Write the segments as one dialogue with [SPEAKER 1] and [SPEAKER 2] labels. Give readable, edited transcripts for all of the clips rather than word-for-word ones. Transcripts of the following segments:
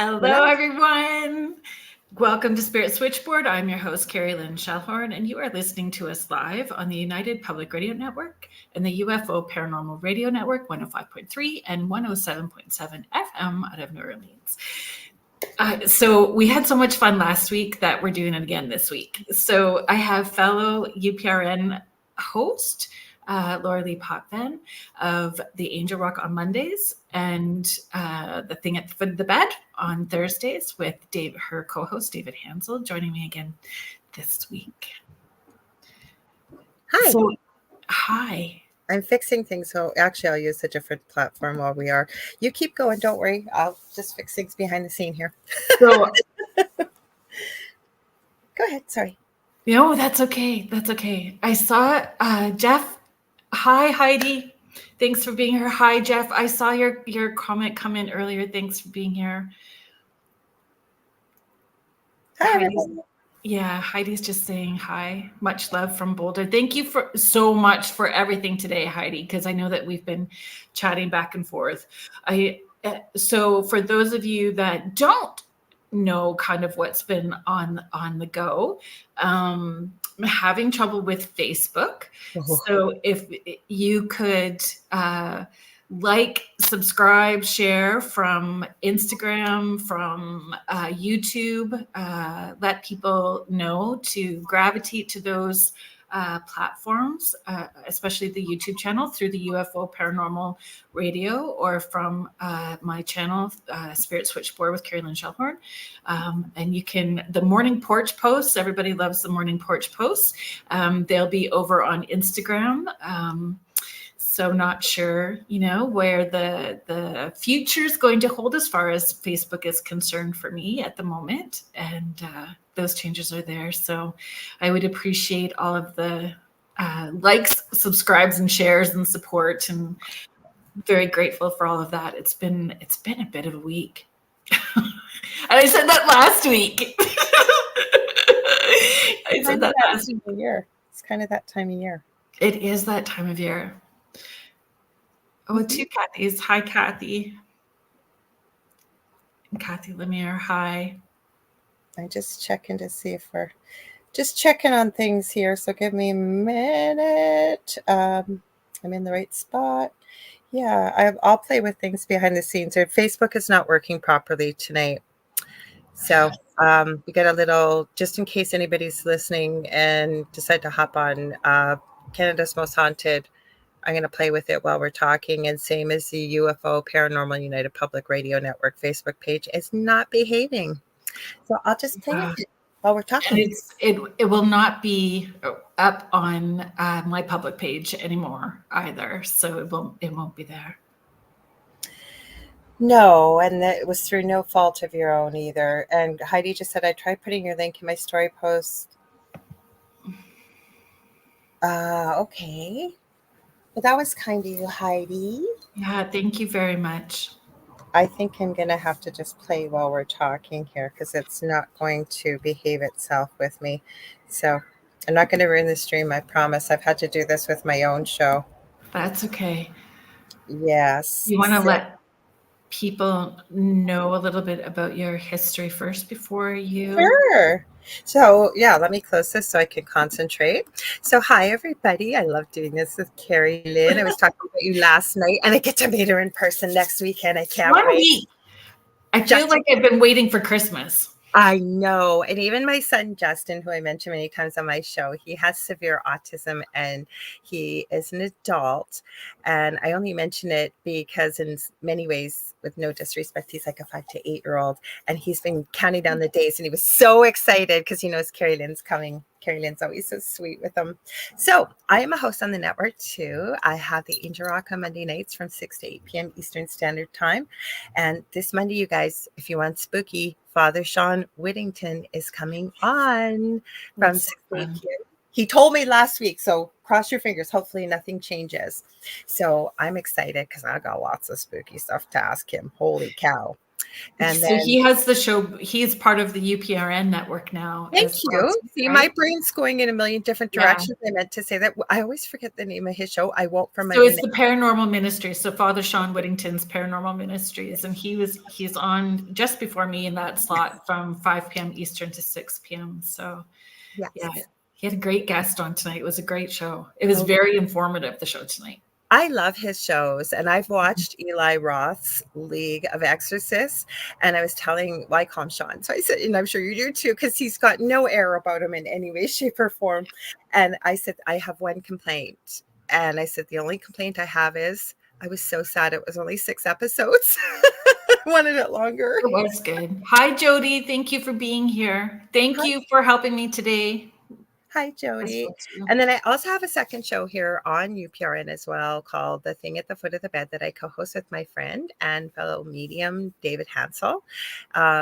[SPEAKER 1] Hello, everyone. Welcome to Spirit Switchboard. I'm your host, Kerrilynn, and you are listening to us live on the United Public Radio Network and the UFO Paranormal Radio Network, 105.3 and 107.7 FM out of New Orleans. So we had so much fun last week that we're doing it again this week. So I have fellow UPRN host, Lorilei Potvin of the Angel Rock on Mondays and the Thing at the Foot of the Bed on Thursdays with her co-host David Hansel joining me again this week.
[SPEAKER 2] Hi.
[SPEAKER 1] Hi.
[SPEAKER 2] I'm fixing things. So actually I'll use a different platform while we are. You keep going. Don't worry. I'll just fix things behind the scene here.
[SPEAKER 1] So,
[SPEAKER 2] go ahead. Sorry.
[SPEAKER 1] No, that's okay. That's okay. I saw Jeff. Hi, Heidi. Thanks for being here. Hi, Jeff. I saw your comment come in earlier. Thanks for being here.
[SPEAKER 2] Hi, everybody.
[SPEAKER 1] Yeah, Heidi's just saying hi. Much love from Boulder. Thank you so much for everything today, Heidi, because I know that we've been chatting back and forth. So for those of you that don't know kind of what's been on the go, I'm having trouble with Facebook. So if you could subscribe, share from Instagram, from YouTube, let people know to gravitate to those platforms, especially the YouTube channel through the UFO Paranormal Radio or from my channel, Spirit Switchboard with Kerrilynn. And you can, the morning porch posts, everybody loves the morning porch posts. They'll be over on Instagram. So not sure, where the future is going to hold as far as Facebook is concerned for me at the moment. And those changes are there. So I would appreciate all of the likes, subscribes, and shares and support. And very grateful for all of that. It's been a bit of a week. And I said that last week.
[SPEAKER 2] I said that last year. It's kind of that time of year.
[SPEAKER 1] It is that time of year. Oh, two Kathys. Hi, Kathy. And Kathy Lemire. Hi.
[SPEAKER 2] I'm just checking to see if we're just checking on things here. So give me a minute. I'm in the right spot. Yeah, I'll play with things behind the scenes. Facebook is not working properly tonight. So we got a little, just in case anybody's listening and decide to hop on Canada's Most Haunted, I'm going to play with it while we're talking. And same as the UFO Paranormal United Public Radio Network Facebook page is not behaving. So I'll just play with it while we're talking.
[SPEAKER 1] And it will not be up on my public page anymore either. So it won't be there.
[SPEAKER 2] No, and that it was through no fault of your own either. And Heidi just said, I tried putting your link in my story post. Okay. Well, that was kind of you, Heidi.
[SPEAKER 1] Yeah, thank you very much.
[SPEAKER 2] I think I'm going to have to just play while we're talking here because it's not going to behave itself with me. So I'm not going to ruin the stream, I promise. I've had to do this with my own show.
[SPEAKER 1] That's okay.
[SPEAKER 2] Yes.
[SPEAKER 1] You want to let people know a little bit about your history first before you?
[SPEAKER 2] Sure. So yeah, let me close this so I can concentrate. So hi everybody. I love doing this with Kerrilynn. I was talking about you last night and I get to meet her in person next weekend. I can't wait.
[SPEAKER 1] Week. I feel like I've been waiting for Christmas.
[SPEAKER 2] I know. And even my son, Justin, who I mentioned many times on my show, he has severe autism and he is an adult. And I only mention it because in many ways, with no disrespect, he's like a 5 to 8 year old. And he's been counting down the days and he was so excited because he knows Kerrilynn's coming. Kerrilynn's always so sweet with him. So I am a host on the network too. I have the Angel Rock on Monday nights from 6 to 8 p.m. Eastern Standard Time. And this Monday, you guys, if you want spooky, Father Sean Whittington is coming on from 6 to 8 p.m. He told me last week, so cross your fingers. Hopefully nothing changes. So I'm excited because I got lots of spooky stuff to ask him. Holy cow. And
[SPEAKER 1] So
[SPEAKER 2] then
[SPEAKER 1] he has the show. He's part of the UPRN network now
[SPEAKER 2] thank
[SPEAKER 1] as well,
[SPEAKER 2] you. See, my
[SPEAKER 1] right?
[SPEAKER 2] brain's going in a million different
[SPEAKER 1] Yeah.
[SPEAKER 2] directions. I meant to say that. I always forget the name of his show. I won't from my
[SPEAKER 1] So it's
[SPEAKER 2] name.
[SPEAKER 1] the Paranormal Ministries. So Father Sean Whittington's Paranormal Ministries, and he's on just before me in that slot from 5 p.m. Eastern to 6 p.m. So yeah,
[SPEAKER 2] Yes.
[SPEAKER 1] he had a great guest on tonight. It was a great show. It was
[SPEAKER 2] Oh,
[SPEAKER 1] very informative, the show tonight.
[SPEAKER 2] I love his shows, and I've watched Eli Roth's League of Exorcists. And I was telling, well, I call him Sean. So I said, and I'm sure you do too, because he's got no air about him in any way, shape, or form. And I said, I have one complaint. And I said, the only complaint I have is I was so sad it was only 6 episodes. I wanted it longer.
[SPEAKER 1] It was good. Hi, Jody. Thank you for being here. Thank
[SPEAKER 2] Hi,
[SPEAKER 1] you for helping me today.
[SPEAKER 2] hi, Jody. And then I also have a second show here on UPRN as well called The Thing at the Foot of the Bed that I co-host with my friend and fellow medium David Hansel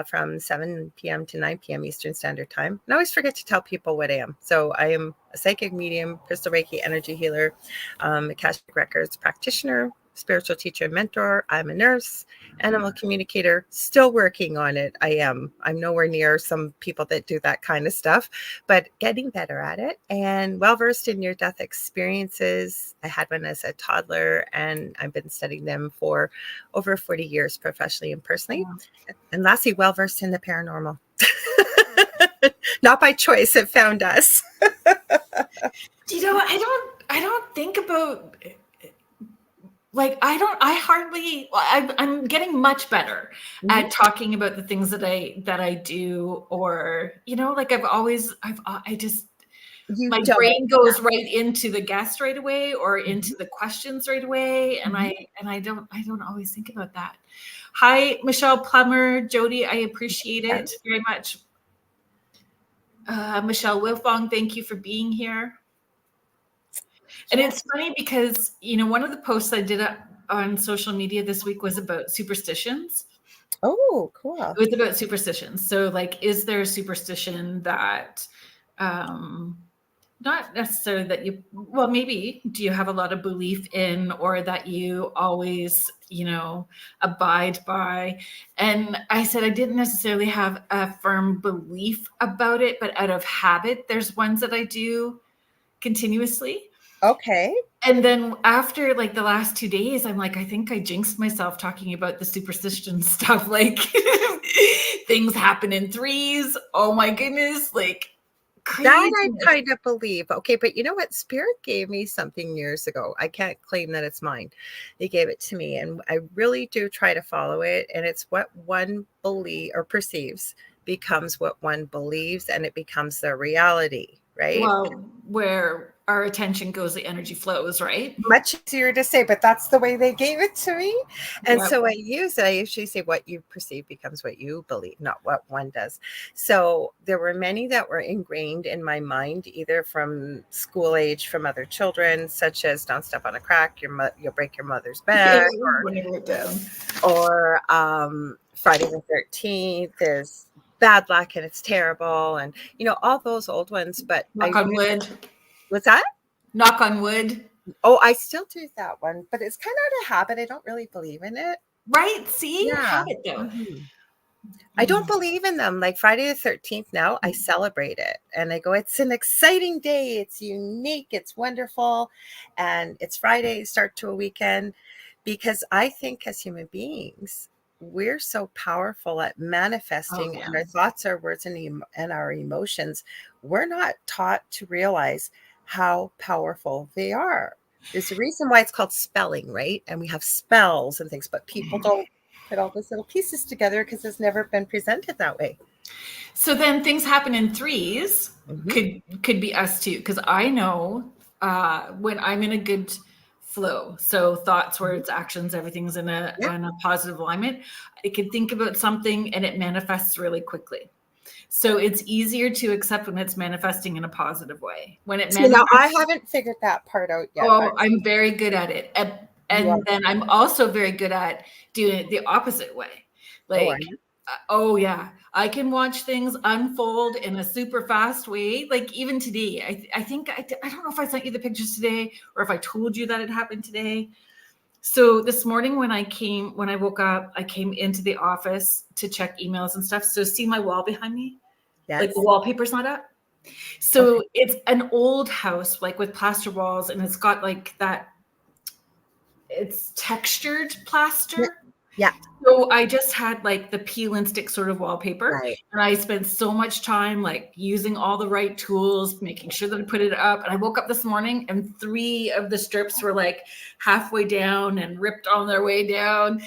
[SPEAKER 2] from 7 p.m. to 9 p.m. Eastern Standard Time. And I always forget to tell people what I am. So I am a psychic medium, crystal Reiki energy healer, Akashic Records practitioner, spiritual teacher and mentor. I'm a nurse, animal communicator, still working on it. I'm nowhere near some people that do that kind of stuff, but getting better at it and well versed in near-death experiences. I had one as a toddler, and I've been studying them for over 40 years, professionally and personally. And lastly, well versed in the paranormal. Not by choice, it found us.
[SPEAKER 1] You know, I don't think about, like, I'm getting much better at talking about the things that I do, or, like my brain goes right into the guest right away, or into the questions right away. And I don't always think about that. Hi, Michelle Plummer, Jody, I appreciate it very much. Michelle Wilfong, thank you for being here. And it's funny because, one of the posts I did on social media this week was about superstitions.
[SPEAKER 2] Oh, cool.
[SPEAKER 1] It was about superstitions. So, like, is there a superstition that, not necessarily that maybe do you have a lot of belief in, or that you always, abide by? And I said I didn't necessarily have a firm belief about it, but out of habit, there's ones that I do continuously.
[SPEAKER 2] Okay.
[SPEAKER 1] And then after, like, the last 2 days, I'm like, I think I jinxed myself talking about the superstition stuff. Like, things happen in threes. Oh my goodness. Like, crazy.
[SPEAKER 2] That I kind of believe. Okay, but you know what? Spirit gave me something years ago. I can't claim that it's mine. They gave it to me, and I really do try to follow it. And it's what one believes or perceives becomes what one believes, and it becomes their reality, right?
[SPEAKER 1] Well, where our attention goes, the energy flows, right?
[SPEAKER 2] Much easier to say, but that's the way they gave it to me. And
[SPEAKER 1] Yep.
[SPEAKER 2] so I usually say what you perceive becomes what you believe, not what one does. So there were many that were ingrained in my mind, either from school age, from other children, such as don't step on a crack, you'll break your mother's back, or Friday the 13th is bad luck and it's terrible, and all those old ones. But
[SPEAKER 1] Knock on wood.
[SPEAKER 2] What's that?
[SPEAKER 1] Knock on wood.
[SPEAKER 2] Oh, I still do that one, but it's kind of out of habit. I don't really believe in it.
[SPEAKER 1] Right? See?
[SPEAKER 2] Yeah.
[SPEAKER 1] Habit, though.
[SPEAKER 2] I don't believe in them. Like Friday the 13th now, I celebrate it. And I go, it's an exciting day. It's unique. It's wonderful. And it's Friday, start to a weekend. Because I think as human beings, we're so powerful at manifesting, and our thoughts, our words, and our emotions, we're not taught to realize how powerful they are. There's a reason why it's called spelling, right? And we have spells and things, but people don't put all those little pieces together because it's never been presented that way.
[SPEAKER 1] So then things happen in threes. Could be us too, because I know when I'm in a good flow, so thoughts, words, actions, everything's in a positive alignment, I could think about something and it manifests really quickly. So it's easier to accept when it's manifesting in a positive way. When it
[SPEAKER 2] now I haven't figured that part out yet.
[SPEAKER 1] Oh, I'm very good at it. And then I'm also very good at doing it the opposite way. Like, yeah, I can watch things unfold in a super fast way. Like even today, I think, I don't know if I sent you the pictures today or if I told you that it happened today. So this morning when I woke up, I came into the office to check emails and stuff. So see my wall behind me?
[SPEAKER 2] Yes.
[SPEAKER 1] Like the wallpaper's not up. So it's an old house, like with plaster walls, and it's got like that, it's textured plaster.
[SPEAKER 2] Yeah.
[SPEAKER 1] So I just had like the peel and stick sort of wallpaper.
[SPEAKER 2] Right.
[SPEAKER 1] And I spent so much time like using all the right tools, making sure that I put it up. And I woke up this morning and 3 of the strips were like halfway down and ripped on their way down.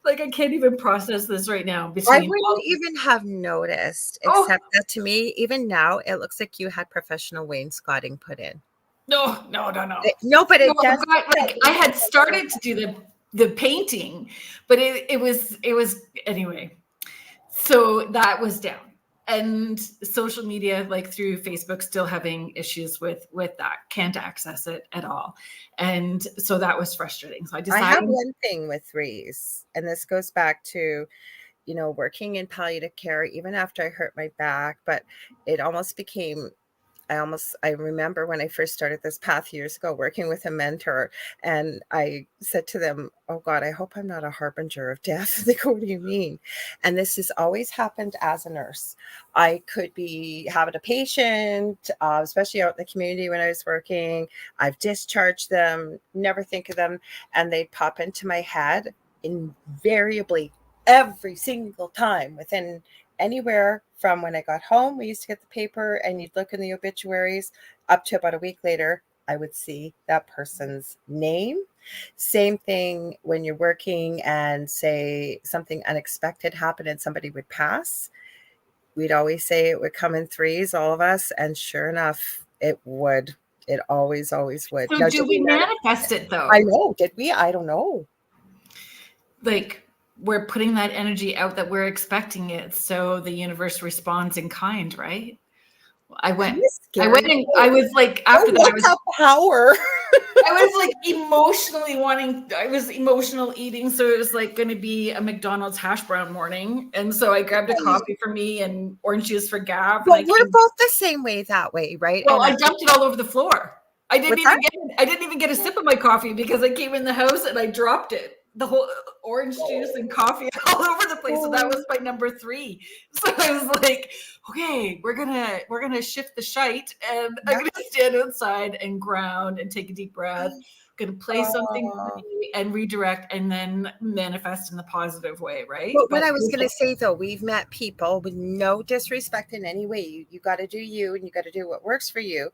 [SPEAKER 1] Like I can't even process this right now.
[SPEAKER 2] I wouldn't even have noticed, except that to me, even now, it looks like you had professional wainscoting put in.
[SPEAKER 1] No.
[SPEAKER 2] No, but it does.
[SPEAKER 1] Like I had started to do the painting, but it was anyway. So that was down, and social media, like through Facebook, still having issues with that. Can't access it at all, and so that was frustrating. So I decided.
[SPEAKER 2] I have one thing with threes, and this goes back to, working in palliative care, even after I hurt my back, but it almost became. I remember when I first started this path years ago, working with a mentor, and I said to them, "Oh God, I hope I'm not a harbinger of death." They go, "What do you mean?" And this has always happened as a nurse. I could be having a patient, especially out in the community when I was working. I've discharged them, never think of them, and they'd pop into my head invariably every single time within anywhere from when I got home. We used to get the paper and you'd look in the obituaries up to about a week later, I would see that person's name. Same thing when you're working and say something unexpected happened and somebody would pass. We'd always say it would come in threes, all of us. And sure enough, it would. It always would.
[SPEAKER 1] So
[SPEAKER 2] Now,
[SPEAKER 1] do we manifest it though?
[SPEAKER 2] I know. Did we? I don't know.
[SPEAKER 1] Like we're putting that energy out that we're expecting it, so the universe responds in kind, right? I went and I was like, after that, I was
[SPEAKER 2] power.
[SPEAKER 1] I was like I was emotional eating. So it was like going to be a McDonald's hash brown morning. And so I grabbed a coffee for me and orange juice for Gav.
[SPEAKER 2] But we're both the same way that way, right?
[SPEAKER 1] Well, I dumped it all over the floor. I didn't even get a sip of my coffee because I came in the house and I dropped it. The whole orange juice and coffee all over the place. So that was my number 3. So I was like, okay, we're gonna shift the shite, and I'm gonna stand outside and ground and take a deep breath. I'm gonna play something and redirect, and then manifest in the positive way, right?
[SPEAKER 2] But what I was gonna say though, we've met people with no disrespect in any way. You got to do you, and you got to do what works for you.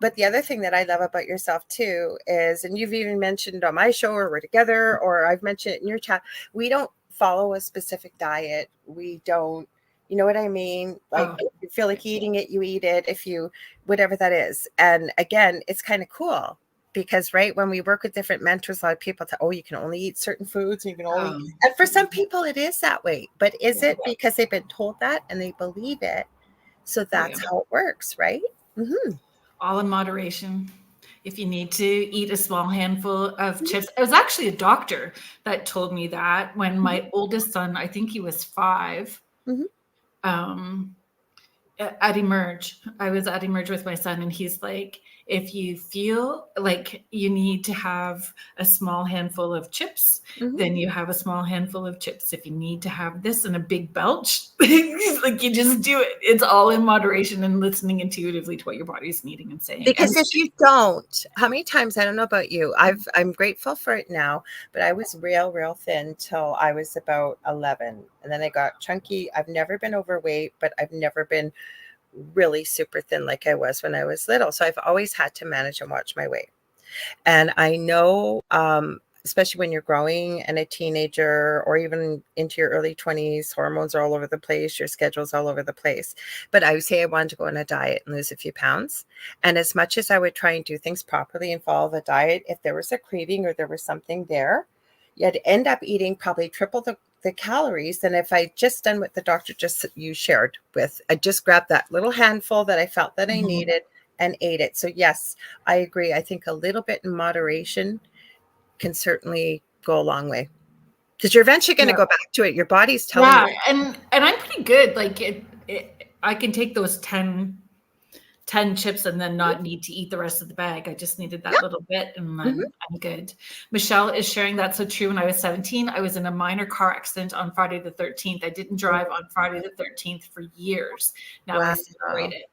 [SPEAKER 2] But the other thing that I love about yourself too is, and you've even mentioned on my show, or we're together, or I've mentioned it in your chat, we don't follow a specific diet. We don't, you know what I mean? Like if you feel like eating it, you eat it. If you, whatever that is. And again, it's kind of cool because, right, when we work with different mentors, a lot of people tell, oh, you can only eat certain foods, and you can only, and for some people it is that way. But is it because they've been told that and they believe it? So that's how it works, right? Mm-hmm.
[SPEAKER 1] All in moderation. If you need to eat a small handful of chips. It was actually a doctor that told me that when my oldest son, I think he was 5, at Emerge. I was at Emerge with my son, and he's like, if you feel like you need to have a small handful of chips, then you have a small handful of chips. If you need to have this in a big belch, like you just do it. It's all in moderation and listening intuitively to what your body's needing and saying.
[SPEAKER 2] Because if you don't, how many times, I don't know about you, I'm grateful for it now, but I was real thin till I was about 11. And then I got chunky. I've never been overweight, but I've never been really super thin like I was when I was little. So I've always had to manage and watch my weight. And I know, especially when you're growing and a teenager or even into your early 20s, hormones are all over the place, your schedule's all over the place. But I would say I wanted to go on a diet and lose a few pounds. And as much as I would try and do things properly and follow the diet, if there was a craving or there was something there, you'd end up eating probably triple the calories than if I just done what the doctor you shared with. I just grabbed that little handful that I felt that I needed and ate it. So yes, I agree. I think a little bit in moderation can certainly go a long way, because you're eventually going to go back to it. Your body's telling you.
[SPEAKER 1] And I'm pretty good. Like I can take those 10 10 chips and then not need to eat the rest of the bag. I just needed that little bit and then I'm good. Michelle is sharing that's so true. When I was 17, I was in a minor car accident on Friday the 13th. I didn't drive on Friday the 13th for years. Now I celebrate it.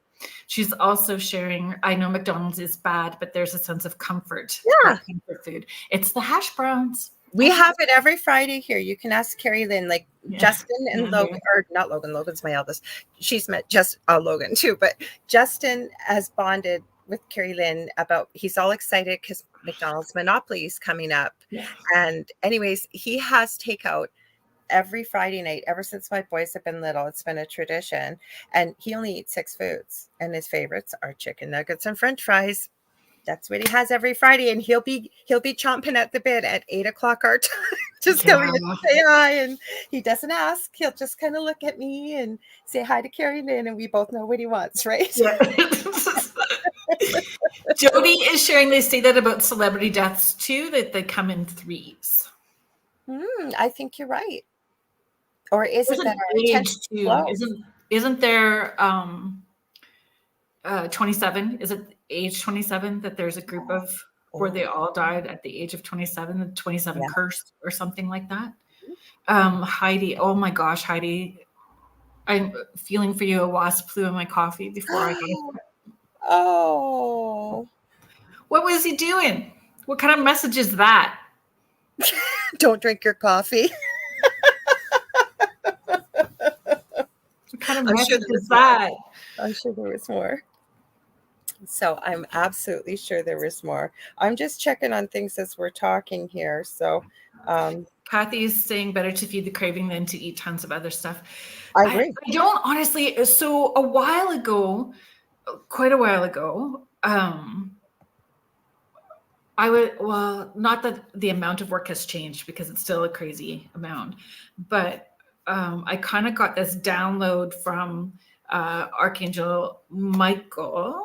[SPEAKER 1] She's also sharing, I know McDonald's is bad, but there's a sense of comfort.
[SPEAKER 2] Yeah.
[SPEAKER 1] Comfort food. It's the hash browns.
[SPEAKER 2] We have it every Friday here. You can ask Kerrilynn, like Justin and Logan, or not Logan. Logan's my eldest. She's met just Logan too, but Justin has bonded with Kerrilynn about, he's all excited because McDonald's Monopoly is coming up.
[SPEAKER 1] Yeah.
[SPEAKER 2] And anyways, he has takeout every Friday night ever since my boys have been little. It's been a tradition. And he only eats 6 foods. And his favorites are chicken nuggets and French fries. That's what he has every Friday, and he'll be chomping at the bit at 8 o'clock our time, just coming in to say hi. And he doesn't ask; he'll just kind of look at me and say hi to Kerrilynn, and we both know what he wants, right?
[SPEAKER 1] Yeah. Jody is sharing. They say that about celebrity deaths too, that they come in 3s.
[SPEAKER 2] I think you're right. Or is it that our attention flows?
[SPEAKER 1] Isn't there 27? Is it age 27 that there's a group of where they all died at the age of 27, the 27 curse or something like that? Heidi, oh my gosh, Heidi, I'm feeling for you. A wasp flew in my coffee before I got it.
[SPEAKER 2] Oh.
[SPEAKER 1] What was he doing? What kind of message is that?
[SPEAKER 2] Don't drink your coffee.
[SPEAKER 1] What kind of message is that?
[SPEAKER 2] I'm sure there was more. So I'm absolutely sure there was more. I'm just checking on things as we're talking here. So
[SPEAKER 1] Kathy is saying better to feed the craving than to eat tons of other stuff.
[SPEAKER 2] I agree.
[SPEAKER 1] I don't honestly. So a while ago, quite a while ago, I would, well, not that the amount of work has changed because it's still a crazy amount, but I kind of got this download from Archangel Michael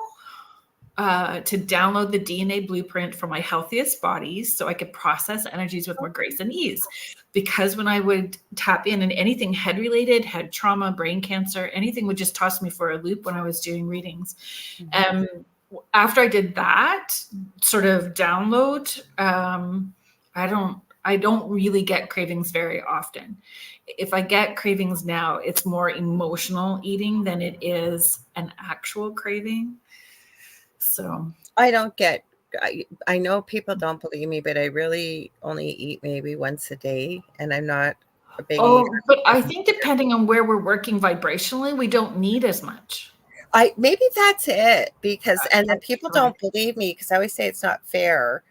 [SPEAKER 1] to download the DNA blueprint for my healthiest bodies so I could process energies with more grace and ease. Because when I would tap in and anything head related, head trauma, brain cancer, anything would just toss me for a loop when I was doing readings. After I did that sort of download, I don't really get cravings very often. If I get cravings now, it's more emotional eating than it is an actual craving. So
[SPEAKER 2] I don't get, I know people don't believe me, but I really only eat maybe once a day, and I'm not a big eater.
[SPEAKER 1] But I think depending on where we're working vibrationally, we don't need as much.
[SPEAKER 2] Maybe that's it, because and then people don't believe me because I always say it's not fair.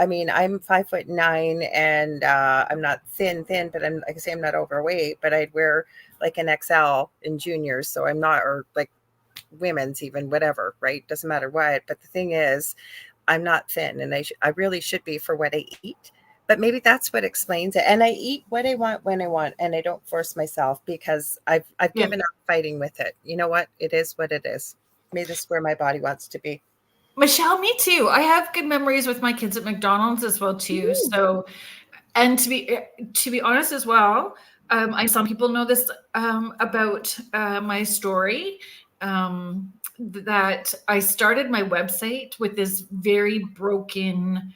[SPEAKER 2] I mean, I'm 5'9" and I'm not thin, but I'm, like I say, I'm not overweight, but I'd wear like an XL in juniors, so I'm not, or like women's even, whatever, right? Doesn't matter what. But the thing is, I'm not thin, and I really should be for what I eat. But maybe that's what explains it. And I eat what I want when I want, and I don't force myself because I've given up fighting with it. You know what? It is what it is. Maybe this is where my body wants to be.
[SPEAKER 1] Michelle, me too. I have good memories with my kids at McDonald's as well too. So, and to be honest as well, some people know this about my story. That I started my website with this very broken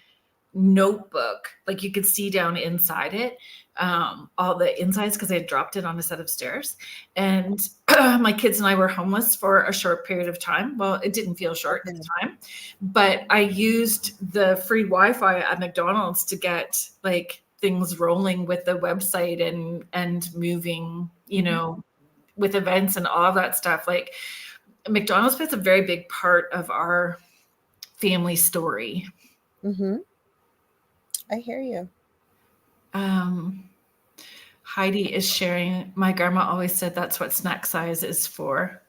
[SPEAKER 1] notebook, like you could see down inside it, all the insides, because I had dropped it on a set of stairs. And my kids and I were homeless for a short period of time. Well, it didn't feel short at the time, but I used the free Wi-Fi at McDonald's to get like things rolling with the website and moving, you know, with events and all of that stuff. Like McDonald's plays a very big part of our family story.
[SPEAKER 2] I hear you.
[SPEAKER 1] Heidi is sharing, my grandma always said that's what snack size is for.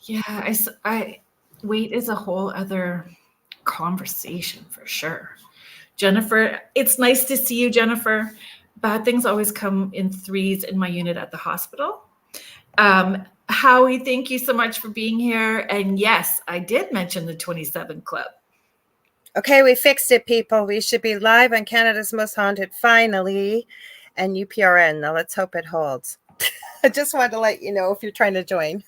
[SPEAKER 1] Yeah, I weight is a whole other conversation for sure. Jennifer, it's nice to see you, Jennifer. Bad things always come in 3s in my unit at the hospital. Howie, thank you so much for being here. And yes, I did mention the 27 Club.
[SPEAKER 2] Okay, we fixed it, people. We should be live on Canada's Most Haunted finally, and UPRN. Now let's hope it holds. I just wanted to let you know if you're trying to join.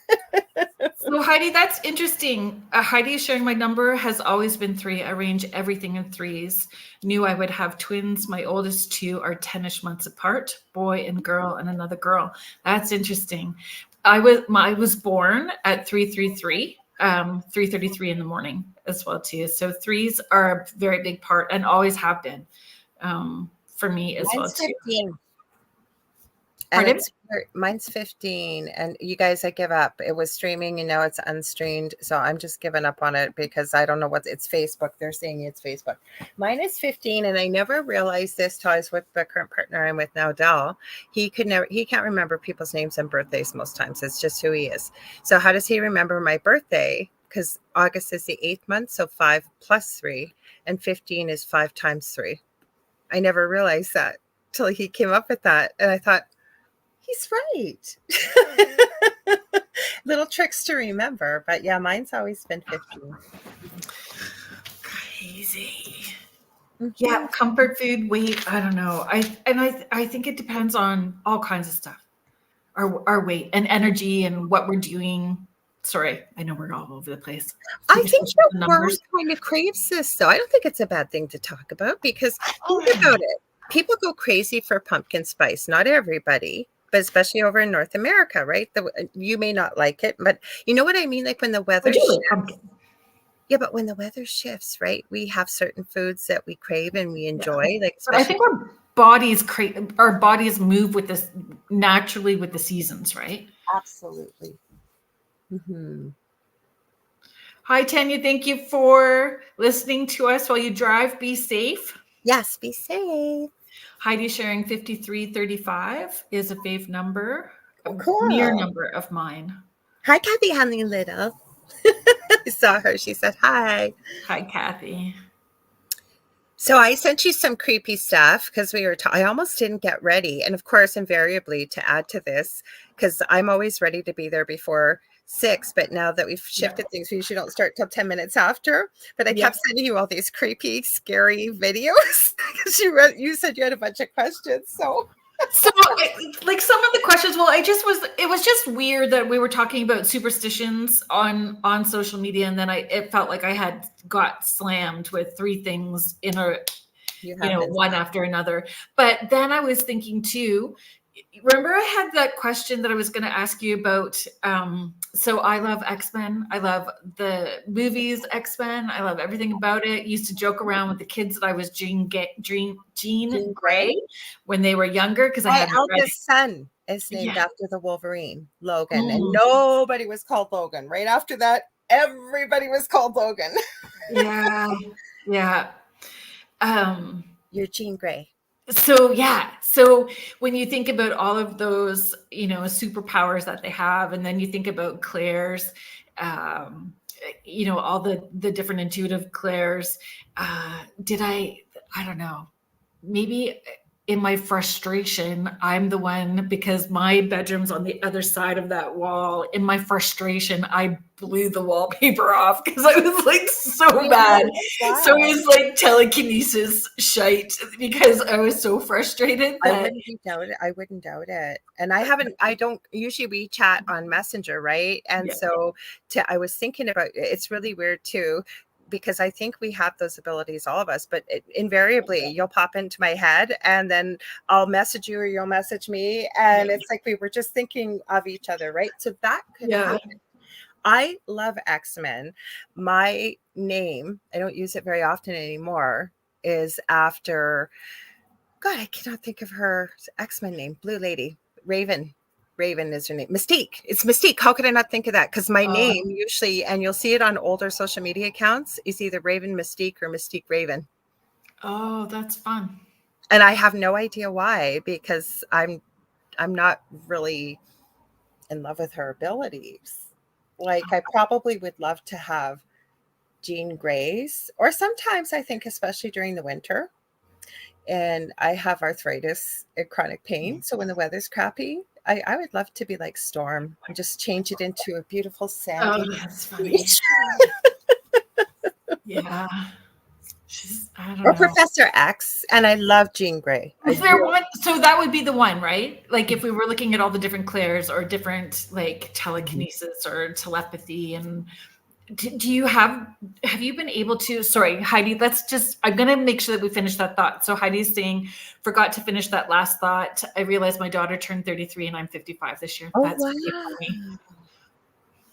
[SPEAKER 1] So Heidi, that's interesting. Heidi is sharing my number has always been 3. I arrange everything in 3s. Knew I would have twins. My oldest 2 are 10ish months apart, boy and girl, and another girl. That's interesting. I was born at 333, 3:33 in the morning as well too. So 3s are a very big part and always have been for me as well too.
[SPEAKER 2] 15. And mine's 15. And you guys, I give up. It was streaming, it's unstreamed. So I'm just giving up on it because I don't know it's Facebook. They're saying it's Facebook. Mine is 15. And I never realized this till I was with the current partner I'm with now, Dell. He can't remember people's names and birthdays most times. It's just who he is. So how does he remember my birthday? Because August is the 8th month. So 5 plus 3 and 15 is 5 times 3. I never realized that till he came up with that. And I thought, he's right. Little tricks to remember. But yeah, mine's always been 15.
[SPEAKER 1] Crazy. Mm-hmm. Yeah, comfort food, weight, I don't know. I think it depends on all kinds of stuff. Our weight and energy and what we're doing. Sorry, I know we're all over the place.
[SPEAKER 2] I think the world kind of craves this, though. I don't think it's a bad thing to talk about because think about it. People go crazy for pumpkin spice. Not everybody, but especially over in North America, right? You may not like it, but you know what I mean? Like when the weather shifts. Yeah, but when the weather shifts, right? We have certain foods that we crave and we enjoy. Yeah. Like
[SPEAKER 1] I think our bodies move with this naturally with the seasons, right?
[SPEAKER 2] Absolutely. Mm-hmm.
[SPEAKER 1] Hi, Tanya. Thank you for listening to us while you drive. Be safe.
[SPEAKER 2] Yes, be safe.
[SPEAKER 1] Heidi sharing 5335 is a fave number,
[SPEAKER 2] cool.
[SPEAKER 1] Near number of mine.
[SPEAKER 2] Hi, Kathy Hanley Little. I saw her. She said hi.
[SPEAKER 1] Hi, Kathy.
[SPEAKER 2] So I sent you some creepy stuff because I almost didn't get ready. And of course, invariably to add to this, because I'm always ready to be there before 6. But now that we've shifted things, we usually don't start till 10 minutes after. But I kept sending you all these creepy, scary videos because you said you had a bunch of questions. So
[SPEAKER 1] like some of the questions, it was just weird that we were talking about superstitions on social media, and then it felt like I had got slammed with 3 things in one after another. But then I was thinking too, remember I had that question that I was going to ask you about. So I love X-Men. I love the movies X-Men. I love everything about it. Used to joke around with the kids that I was Jean Grey when they were younger because
[SPEAKER 2] my eldest son is named after the Wolverine, Logan, and nobody was called Logan. Right after that, everybody was called Logan.
[SPEAKER 1] Yeah.
[SPEAKER 2] You're Jean Grey.
[SPEAKER 1] So when you think about all of those, superpowers that they have, and then you think about Claire's, all the different intuitive Claire's, I don't know, maybe in my frustration, I'm the one, because my bedroom's on the other side of that wall. In my frustration, I blew the wallpaper off because I was like so bad. Wow. So it was like telekinesis shite because I was so frustrated.
[SPEAKER 2] I wouldn't doubt it. And I don't usually we chat on Messenger, right? And so I was thinking about, it's really weird too, because I think we have those abilities, all of us, but invariably you'll pop into my head and then I'll message you or you'll message me. And it's like we were just thinking of each other, right? So that could happen. I love X-Men. My name, I don't use it very often anymore, is after, God, I cannot think of her X-Men name, Blue Lady, Raven is her name. Mystique. It's Mystique. How could I not think of that? Because my name usually, and you'll see it on older social media accounts, is either Raven Mystique or Mystique Raven.
[SPEAKER 1] Oh, that's fun.
[SPEAKER 2] And I have no idea why, because I'm not really in love with her abilities. Like I probably would love to have Jean Grey's, or sometimes I think, especially during the winter, and I have arthritis and chronic pain. So when the weather's crappy, I would love to be like Storm and just change it into a beautiful sandy.
[SPEAKER 1] Oh, that's funny. Yeah. I don't
[SPEAKER 2] Or
[SPEAKER 1] know.
[SPEAKER 2] Professor X. And I love Jean Grey.
[SPEAKER 1] Is there one? So that would be the one, right? Like if we were looking at all the different Claires or different like telekinesis or telepathy, and do you have you been able to, sorry, Heidi, I'm going to make sure that we finish that thought. So Heidi's saying, forgot to finish that last thought. I realized my daughter turned 33 and I'm 55 this year.
[SPEAKER 2] Oh,
[SPEAKER 1] That's
[SPEAKER 2] wow.
[SPEAKER 1] really funny.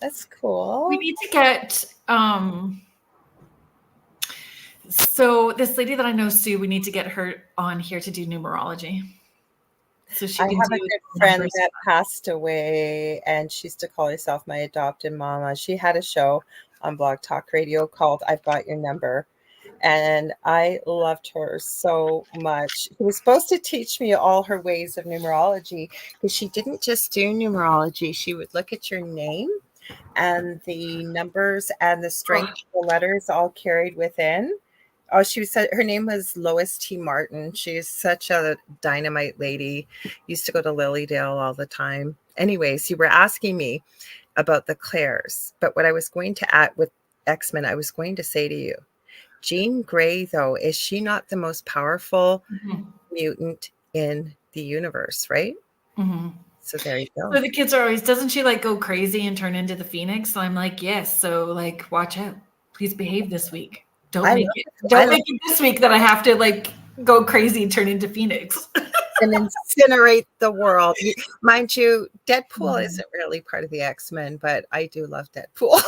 [SPEAKER 2] That's cool.
[SPEAKER 1] We need to get, so this lady that I know, Sue, we need to get her on here to do numerology. So she
[SPEAKER 2] I
[SPEAKER 1] can
[SPEAKER 2] have
[SPEAKER 1] do
[SPEAKER 2] a good friend
[SPEAKER 1] numbers.
[SPEAKER 2] that passed away, and she used to call herself my adopted mama. She had a show on Blog Talk Radio called I've Got Your Number, and I loved her so much. She was supposed to teach me all her ways of numerology, because she didn't just do numerology. She would look at your name and the numbers and the strength of the letters all carried within. Oh, her name was Lois T. Martin. She's such a dynamite lady. Used to go to Lilydale all the time. Anyways, you were asking me about the Claires, but what I was going to add with X-Men, I was going to say to you, Jean Grey, though, is she not the most powerful mutant in the universe, right?
[SPEAKER 1] Mm-hmm.
[SPEAKER 2] So there you go.
[SPEAKER 1] So the kids are always, doesn't she like go crazy and turn into the Phoenix? So I'm like, yes. So like, watch out. Please behave this week. Don't make it this week that I have to like go crazy and turn into Phoenix.
[SPEAKER 2] And incinerate the world. Mind you, Deadpool isn't really part of the X-Men, but I do love Deadpool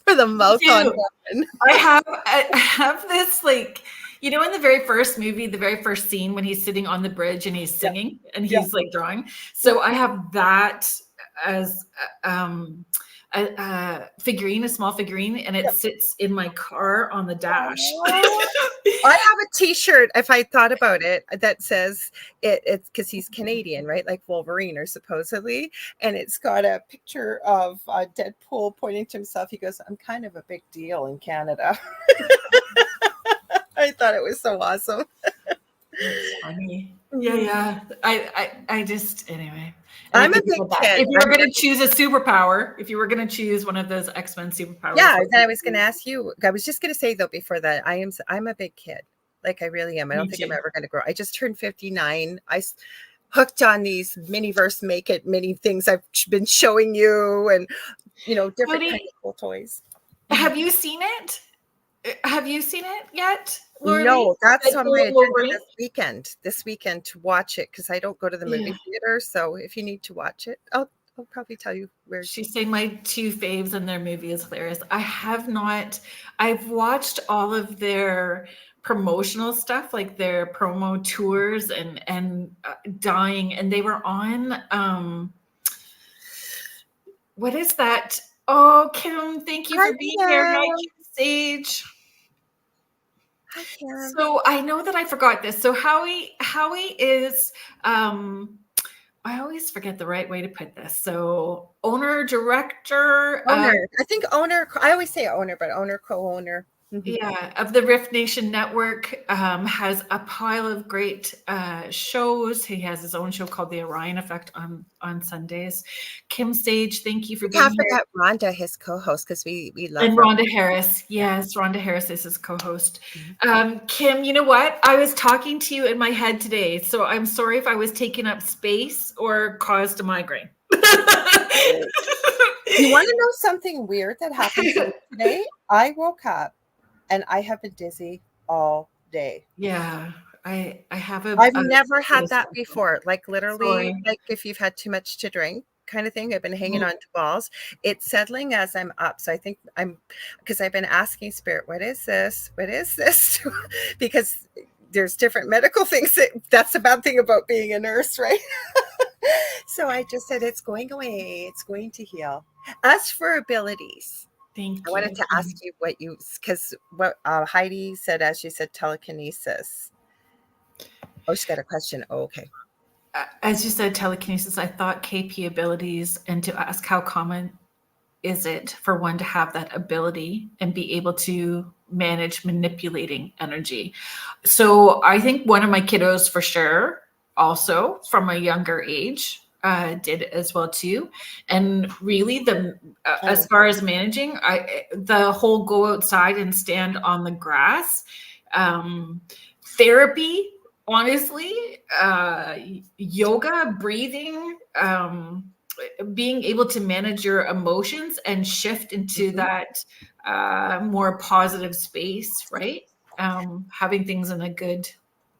[SPEAKER 2] for the mouth on weapon.
[SPEAKER 1] I have this like, you know, in the very first movie, the very first scene when he's sitting on the bridge and he's singing and he's like drawing. So I have that as a figurine, a small figurine, and it sits in my car on the dash.
[SPEAKER 2] I have a T-shirt, if I thought about it, that says it's because he's Canadian, right? Like Wolverine, or supposedly, and it's got a picture of Deadpool pointing to himself. He goes, "I'm kind of a big deal in Canada." I thought it was so awesome.
[SPEAKER 1] That's funny. Yeah. I just, anyway.
[SPEAKER 2] I'm a big kid.
[SPEAKER 1] If you were going to choose a superpower, if you were going to choose one of those X-Men superpowers.
[SPEAKER 2] Yeah, then I was going to ask you. I was just going to say, though, before that, I'm a big kid. Like, I really am. I don't think I'm ever going to grow. I just turned 59. I hooked on these miniverse make it mini things I've been showing you, and, you know, different kinds of cool toys.
[SPEAKER 1] Have you seen it? Have you seen it yet, Lorilei?
[SPEAKER 2] No, that's on my agenda this weekend to watch it, because I don't go to the movie theater. So if you need to watch it, I'll probably tell you where.
[SPEAKER 1] She's saying my two faves and their movie is hilarious. I've watched all of their promotional stuff, like their promo tours and Dying, and they were on what is that? Oh, Kim, thank you for being here. Hi, Kim Sage.
[SPEAKER 2] Hi, Kim.
[SPEAKER 1] So I know that I forgot this. So Howie is I always forget the right way to put this. So owner, director.
[SPEAKER 2] I think owner. I always say owner, but owner, co-owner.
[SPEAKER 1] Yeah, of the Rift Nation Network, has a pile of great shows. He has his own show called The Orion Effect on Sundays. Kim Sage, thank you for being here.
[SPEAKER 2] Can't forget Rhonda, his co-host, because we love.
[SPEAKER 1] And Rhonda Harris. Yes, Rhonda Harris is his co-host. Kim, you know what? I was talking to you in my head today, so I'm sorry if I was taking up space or caused a migraine.
[SPEAKER 2] You want to know something weird that happened to me today? I woke up and I have been dizzy all day.
[SPEAKER 1] Yeah, I've
[SPEAKER 2] never had that before. Like literally, like if you've had too much to drink, kind of thing. I've been hanging on to balls. It's settling as I'm up. So I think because I've been asking Spirit, what is this? What is this? Because there's different medical things. That's the bad thing about being a nurse, right? So I just said, it's going away. It's going to heal. As for abilities, I wanted to ask you because what Heidi said, as she said, telekinesis. Oh, she's got a question. Oh, okay.
[SPEAKER 1] As you said, telekinesis, I thought KP abilities, and to ask how common is it for one to have that ability and be able to manage manipulating energy. So I think one of my kiddos for sure, also from a younger age, did as well too. And really as far as managing, the whole go outside and stand on the grass, Therapy, honestly, yoga, breathing, being able to manage your emotions and shift into that more positive space, right? Having things in a good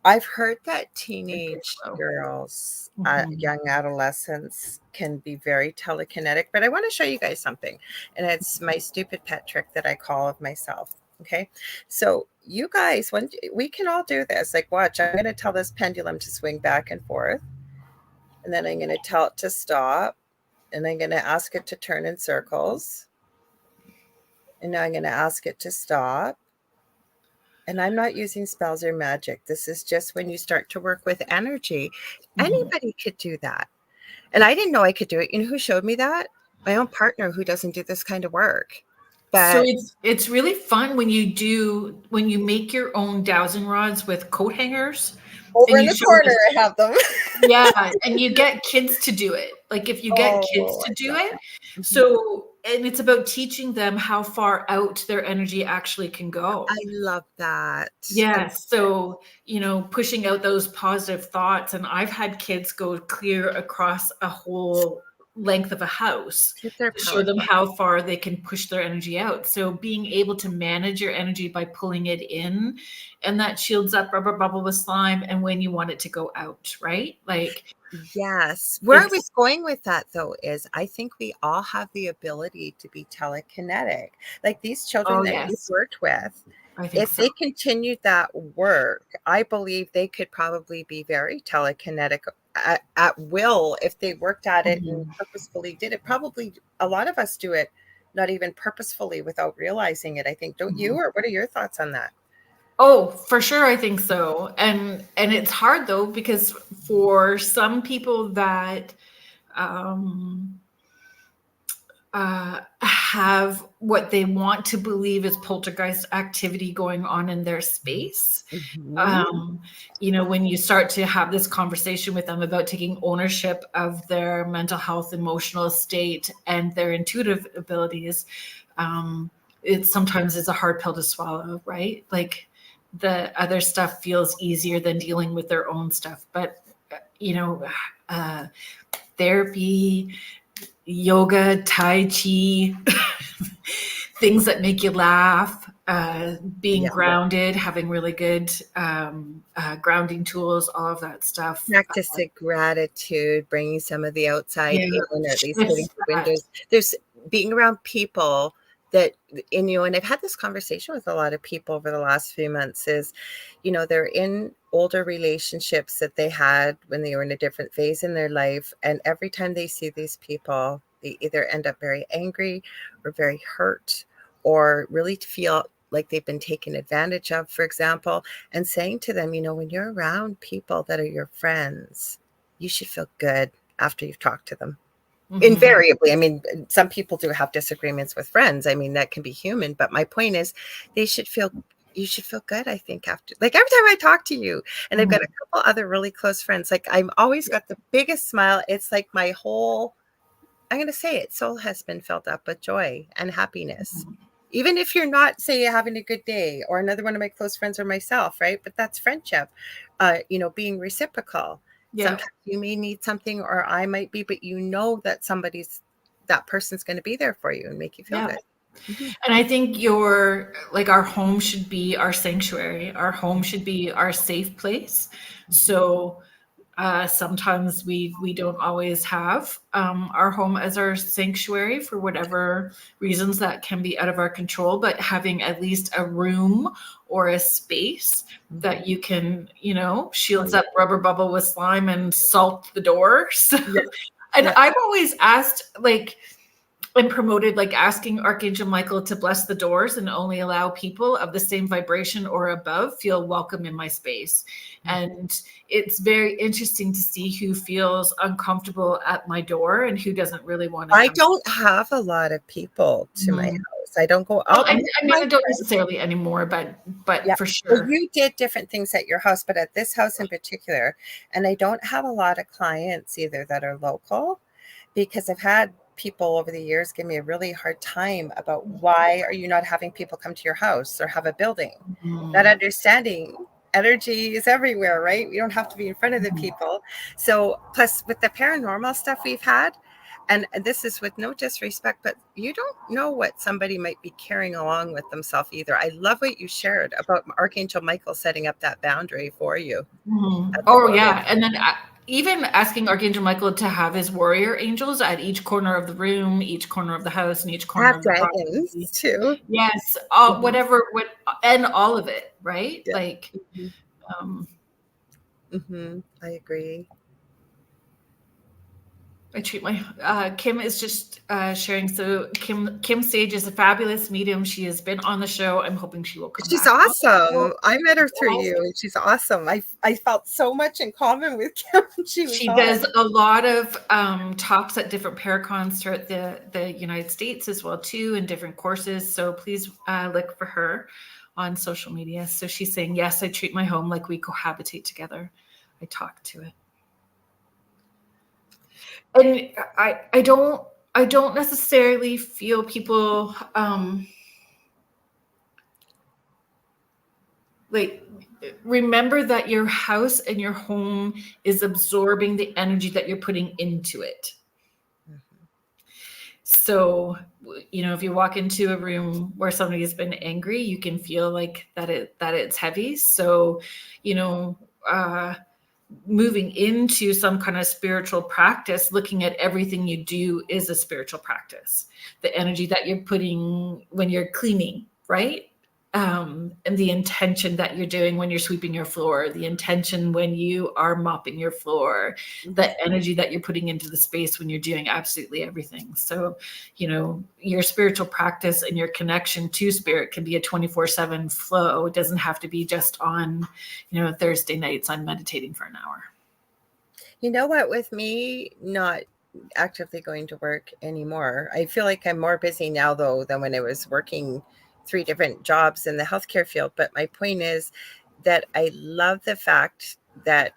[SPEAKER 2] I've heard that
[SPEAKER 1] a good
[SPEAKER 2] teenage
[SPEAKER 1] flow.
[SPEAKER 2] girls,
[SPEAKER 1] Mhm.
[SPEAKER 2] young adolescents can be very telekinetic, but I want to show you guys something. And it's my stupid pet trick that I call of myself. Okay. So you guys, when we can all do this, like watch, I'm going to tell this pendulum to swing back and forth, and then I'm going to tell it to stop, and I'm going to ask it to turn in circles. And now I'm going to ask it to stop. And I'm not using spells or magic. This is just when you start to work with energy.
[SPEAKER 1] Mhm.
[SPEAKER 2] Anybody could do that. And I didn't know I could do it. You know who showed me that? My own partner who doesn't do this kind of work.
[SPEAKER 1] So
[SPEAKER 2] But
[SPEAKER 1] it's really fun when you make your own dowsing rods with coat hangers
[SPEAKER 2] over
[SPEAKER 1] and
[SPEAKER 2] in
[SPEAKER 1] you
[SPEAKER 2] the
[SPEAKER 1] show
[SPEAKER 2] corner,
[SPEAKER 1] this.
[SPEAKER 2] I have them.
[SPEAKER 1] Yeah, and you get kids to do it. Like if you get kids
[SPEAKER 2] Oh,
[SPEAKER 1] to
[SPEAKER 2] I
[SPEAKER 1] do
[SPEAKER 2] love
[SPEAKER 1] it,
[SPEAKER 2] that. Mhm.
[SPEAKER 1] so and it's about teaching them how far out their energy actually can
[SPEAKER 2] I
[SPEAKER 1] go.
[SPEAKER 2] love that. I love
[SPEAKER 1] Yes,
[SPEAKER 2] it.
[SPEAKER 1] so, pushing out those positive thoughts, and I've had kids go clear across a whole length of a house
[SPEAKER 2] Kids are
[SPEAKER 1] to show them
[SPEAKER 2] powerful.
[SPEAKER 1] how far they can push their energy out. So being able to manage your energy by pulling it in, and that shields up rubber bubble with slime and when you want it to go out, right? Like,
[SPEAKER 2] Yes. Where I
[SPEAKER 1] it's
[SPEAKER 2] was going with that, though, is I think we all have the ability to be telekinetic. Like these children
[SPEAKER 1] oh,
[SPEAKER 2] that you've
[SPEAKER 1] yes,
[SPEAKER 2] worked with,
[SPEAKER 1] I think
[SPEAKER 2] if
[SPEAKER 1] so.
[SPEAKER 2] they continued that work, I believe they could probably be very telekinetic at will if they worked at it and
[SPEAKER 1] Mhm,
[SPEAKER 2] purposefully did it. Probably a lot of us do it not even purposefully without realizing it, I think. Don't you?
[SPEAKER 1] mhm.
[SPEAKER 2] Or what are your thoughts on that?
[SPEAKER 1] Oh, for sure, I think so. And it's hard though because for some people that um, have what they want to believe is poltergeist activity going on in their space.
[SPEAKER 2] Mhm.
[SPEAKER 1] Um, when you start to have this conversation with them about taking ownership of their mental health, emotional state, and their intuitive abilities, it sometimes is a hard pill to swallow, right? Like the other stuff feels easier than dealing with their own stuff. But, you know, uh, therapy, yoga, Tai Chi, things that make you laugh, being
[SPEAKER 2] Yeah.
[SPEAKER 1] grounded, having really good grounding tools, all of that stuff.
[SPEAKER 2] Practicing gratitude, bringing some of the outside
[SPEAKER 1] Yeah,
[SPEAKER 2] in, or at least putting
[SPEAKER 1] shifts
[SPEAKER 2] the
[SPEAKER 1] that.
[SPEAKER 2] windows. There's being around people that, and I've had this conversation with a lot of people over the last few months is, they're in older relationships that they had when they were in a different phase in their life. And every time they see these people, they either end up very angry or very hurt or really feel like they've been taken advantage of, for example, and saying to them, when you're around people that are your friends, you should feel good after you've talked to them.
[SPEAKER 1] Mhm.
[SPEAKER 2] Invariably, I mean, some people do have disagreements with friends. I mean, that can be human. But my point is, they should feel, you should feel good, I think, after, like every time I talk to you. And I've got a
[SPEAKER 1] Mhm.
[SPEAKER 2] couple other really close friends. Like, I'm always got the biggest smile. It's like my whole, I'm going to say it, soul has been filled up with joy and happiness. Even if you're not, say, having a good day, or another one of my close friends or myself, right? But that's friendship, being reciprocal.
[SPEAKER 1] Yeah.
[SPEAKER 2] Sometimes you may need something, or I might be, but that that person's going to be there for you and make you feel
[SPEAKER 1] Yeah.
[SPEAKER 2] good. Mhm.
[SPEAKER 1] And I think our home should be our sanctuary. Our home should be our safe place.
[SPEAKER 2] Mhm.
[SPEAKER 1] So sometimes we don't always have our home as our sanctuary for whatever reasons that can be out of our control. But having at least a room or a space
[SPEAKER 2] Mhm.
[SPEAKER 1] that you can,
[SPEAKER 2] Oh,
[SPEAKER 1] shields
[SPEAKER 2] yeah.
[SPEAKER 1] up rubber bubble with slime and salt the door. So,
[SPEAKER 2] Yeah.
[SPEAKER 1] and
[SPEAKER 2] Yeah.
[SPEAKER 1] I've always asked, like, and promoted like asking Archangel Michael to bless the doors and only allow people of the same vibration or above feel welcome in my space. And it's very interesting to see who feels uncomfortable at my door and who doesn't really want to
[SPEAKER 2] I
[SPEAKER 1] come.
[SPEAKER 2] don't have a lot of people to my
[SPEAKER 1] Mhm.
[SPEAKER 2] house. I don't go
[SPEAKER 1] Well,
[SPEAKER 2] out. Most
[SPEAKER 1] I
[SPEAKER 2] of
[SPEAKER 1] mean,
[SPEAKER 2] my
[SPEAKER 1] I don't
[SPEAKER 2] friends.
[SPEAKER 1] necessarily anymore, but
[SPEAKER 2] Yeah.
[SPEAKER 1] for
[SPEAKER 2] Well,
[SPEAKER 1] sure.
[SPEAKER 2] you did different things at your house, but at this house in particular, and I don't have a lot of clients either that are local, because I've had people over the years give me a really hard time about why are you not having people come to your house or have a building? That understanding, energy is everywhere, right? We don't have to be in front of the people. So plus with the paranormal stuff we've had, and this is with no disrespect, but you don't know what somebody might be carrying along with themselves either. I love what you shared about Archangel Michael setting up that boundary for you.
[SPEAKER 1] Oh yeah, and then even asking Archangel Michael to have his warrior angels at each corner of the room, each corner of the house, and each corner of the
[SPEAKER 2] dragons
[SPEAKER 1] property.
[SPEAKER 2] too.
[SPEAKER 1] Yes, whatever, and all of it, right?
[SPEAKER 2] Yeah.
[SPEAKER 1] Like,
[SPEAKER 2] I agree.
[SPEAKER 1] I treat my Kim is just sharing. So Kim Sage is a fabulous medium. She has been on the show. I'm hoping she will come
[SPEAKER 2] She's
[SPEAKER 1] back.
[SPEAKER 2] awesome. I met her through you, and she's awesome. I felt so much in common with Kim. She
[SPEAKER 1] does a lot of talks at different paracons throughout the United States as well too, in different courses. So please look for her on social media. So she's saying, yes, I treat my home like we cohabitate together. I talk to it. And I don't necessarily feel people like, remember that your house and your home is absorbing the energy that you're putting into it. So, if you walk into a room where somebody has been angry, you can feel like that it's heavy. So, moving into some kind of spiritual practice, looking at everything you do is a spiritual practice. The energy that you're putting when you're cleaning, right? And the intention that you're doing when you're sweeping your floor, the intention when you are mopping your floor, the energy that you're putting into the space when you're doing absolutely everything. So, your spiritual practice and your connection to spirit can be a 24/7 flow. It doesn't have to be just on, Thursday nights I'm meditating for an hour.
[SPEAKER 2] You know what, with me not actively going to work anymore, I feel like I'm more busy now though than when I was working 3 different jobs in the healthcare field. But my point is that I love the fact that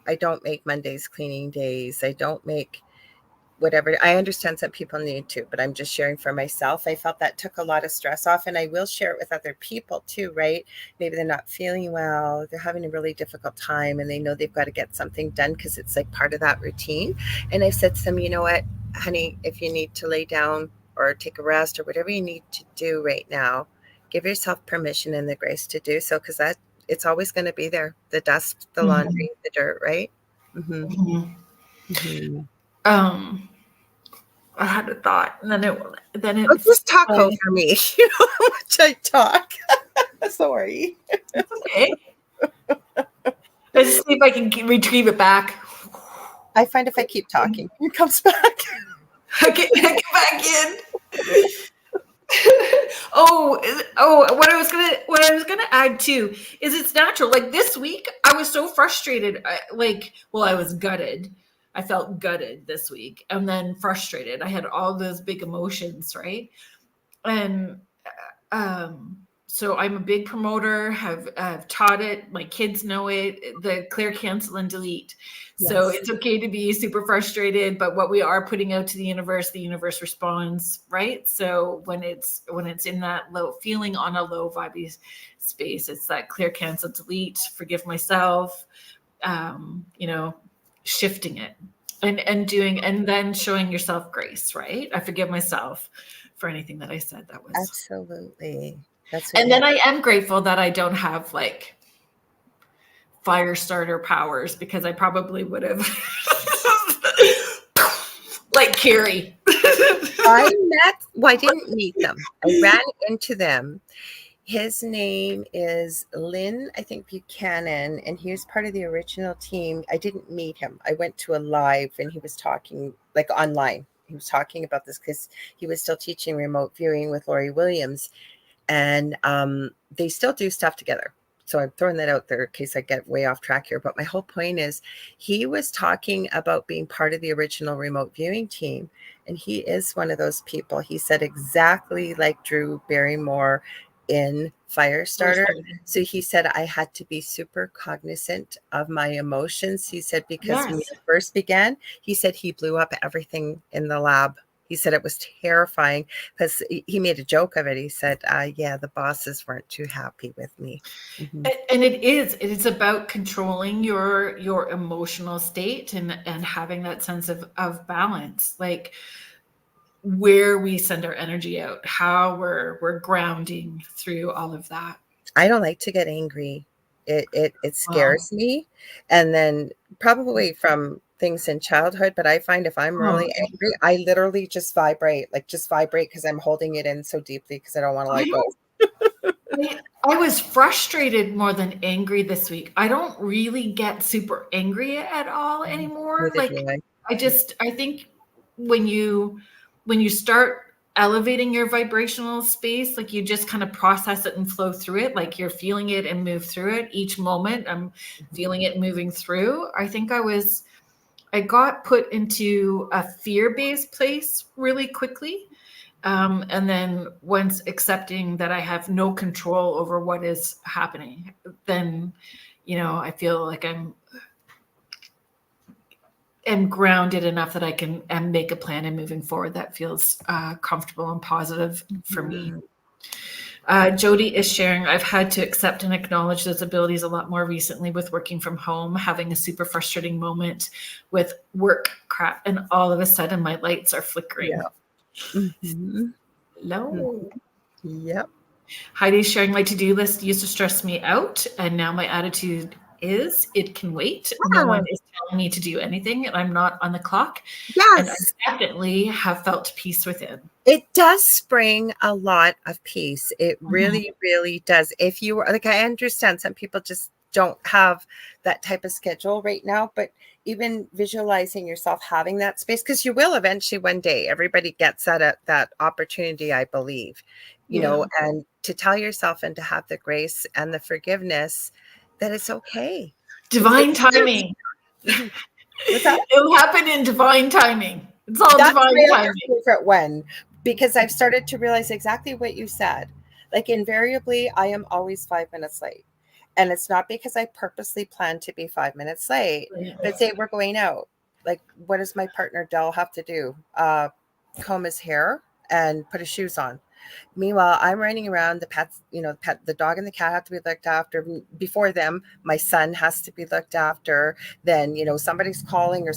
[SPEAKER 2] I don't make Mondays cleaning days. I don't make whatever. I understand some people need to, but I'm just sharing for myself. I felt that took a lot of stress off, and I will share it with other people too, right? Maybe they're not feeling well, they're having a really difficult time, and they know they've got to get something done because it's like part of that routine. And I said to them, you know what, honey, if you need to lay down or take a rest or whatever you need to do right now, give yourself permission and the grace to do so, because that it's always going to be there. The dust, the laundry, the dirt, right?
[SPEAKER 1] I had a thought, and then it.
[SPEAKER 2] Oh, just talk over me. You know how much I talk. Sorry.
[SPEAKER 1] It's okay. Let's see if I can retrieve it back.
[SPEAKER 2] I find if I keep talking, it comes back.
[SPEAKER 1] I get back in. What I was gonna add too is it's natural. Like this week, I was so frustrated. I was gutted. I felt gutted this week, and then frustrated. I had all those big emotions, right? And so I'm a big promoter. Have taught it. My kids know it. The clear, cancel, and delete. Yes. So it's okay to be super frustrated, but what we are putting out to the universe responds, right? So when it's in that low feeling on a low vibey space, it's that clear, cancel, delete. Forgive myself. Shifting it and doing, and then showing yourself grace, right? I forgive myself for anything that I said that was
[SPEAKER 2] absolutely.
[SPEAKER 1] And then I am grateful that I don't have like fire starter powers, because I probably would have like Carrie.
[SPEAKER 2] I didn't meet them. I ran into them. His name is Lynn, I think, Buchanan, and he was part of the original team. I didn't meet him. I went to a live, and he was talking like online. He was talking about this because he was still teaching remote viewing with Lori Williams, and they still do stuff together. So I'm throwing that out there in case I get way off track here. But my whole point is he was talking about being part of the original remote viewing team. And he is one of those people. He said exactly like Drew Barrymore in Firestarter. So he said, I had to be super cognizant of my emotions. He said, because when it first began, he said he blew up everything in the lab. He said it was terrifying because he made a joke of it. He said, yeah, the bosses weren't too happy with me. Mm-hmm.
[SPEAKER 1] And it is about controlling your emotional state and having that sense of balance, like where we send our energy out, how we're grounding through all of that.
[SPEAKER 2] I don't like to get angry. It
[SPEAKER 1] Wow.
[SPEAKER 2] scares me. And then probably from things in childhood, but I find if I'm really angry, I literally just vibrate because I'm holding it in so deeply because I don't want to let go.
[SPEAKER 1] I was frustrated more than angry this week. I don't really get super angry at all anymore.
[SPEAKER 2] Neither do
[SPEAKER 1] I think when you start elevating your vibrational space, like you just kind of process it and flow through it, like you're feeling it and move through it each moment. I'm feeling it moving through. I think I got put into a fear-based place really quickly. And then once accepting that I have no control over what is happening, then, I feel like I'm grounded enough that I can make a plan and moving forward that feels comfortable and positive for me. Jody is sharing, I've had to accept and acknowledge those abilities a lot more recently with working from home, having a super frustrating moment with work crap, and all of a sudden my lights are flickering.
[SPEAKER 2] Yeah. Mm-hmm.
[SPEAKER 1] Hello.
[SPEAKER 2] Yep.
[SPEAKER 1] Heidi's sharing, my to-do list used to stress me out, and now my attitude is it can wait. No one is telling me to do anything, and I'm not on the clock.
[SPEAKER 2] Yes.
[SPEAKER 1] And I definitely have felt peace within.
[SPEAKER 2] It does bring a lot of peace. It really, really does. If you like, I understand some people just don't have that type of schedule right now, but even visualizing yourself having that space, because you will eventually one day, everybody gets that opportunity, I believe, and to tell yourself and to have the grace and the forgiveness that it's okay.
[SPEAKER 1] Divine timing.
[SPEAKER 2] What's that?
[SPEAKER 1] It'll happen in divine timing. It's all divine timing.
[SPEAKER 2] Favorite one, because I've started to realize exactly what you said. Like invariably, I am always 5 minutes late. And it's not because I purposely plan to be 5 minutes late, but say we're going out. Like, what does my partner Dell have to do? Comb his hair and put his shoes on. Meanwhile, I'm running around. The pets, the dog and the cat have to be looked after. Before them, my son has to be looked after. Then, somebody's calling or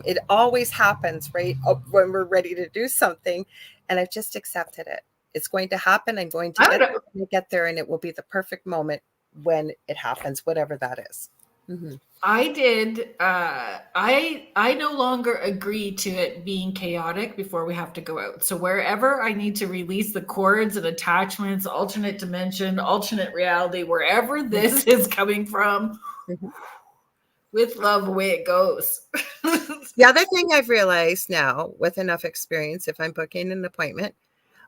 [SPEAKER 2] it always happens right when we're ready to do something. And I've just accepted it. It's going to happen. I'm going to get there, and it will be the perfect moment when it happens, whatever that is. Mm-hmm.
[SPEAKER 1] I did. I no longer agree to it being chaotic before we have to go out. So wherever I need to release the cords and attachments, alternate dimension, alternate reality, wherever this is coming from, with love, away it goes.
[SPEAKER 2] The other thing I've realized now, with enough experience, if I'm booking an appointment,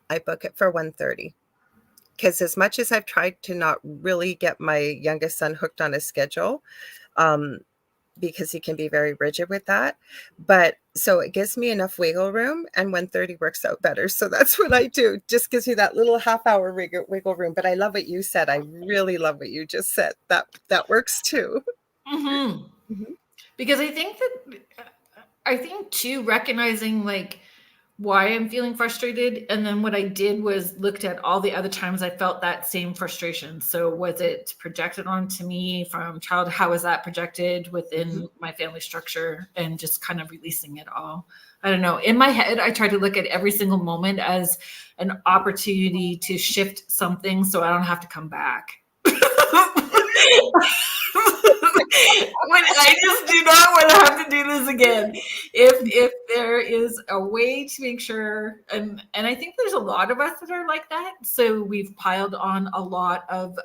[SPEAKER 2] I book it for 1:30. Because as much as I've tried to not really get my youngest son hooked on a schedule, because he can be very rigid with that. But so it gives me enough wiggle room, and 1:30 works out better. So that's what I do. Just gives you that little half-hour wiggle room. But I love what you said. I really love what you just said. That works too.
[SPEAKER 1] Because I think too, recognizing like why I'm feeling frustrated. And then what I did was looked at all the other times I felt that same frustration. So was it projected onto me from childhood? How was that projected within my family structure, and just kind of releasing it all? I don't know. In my head, I try to look at every single moment as an opportunity to shift something so I don't have to come back. When I just do not want to have to do this again. If there is a way to make sure, and I think there's a lot of us that are like that. So we've piled on a lot of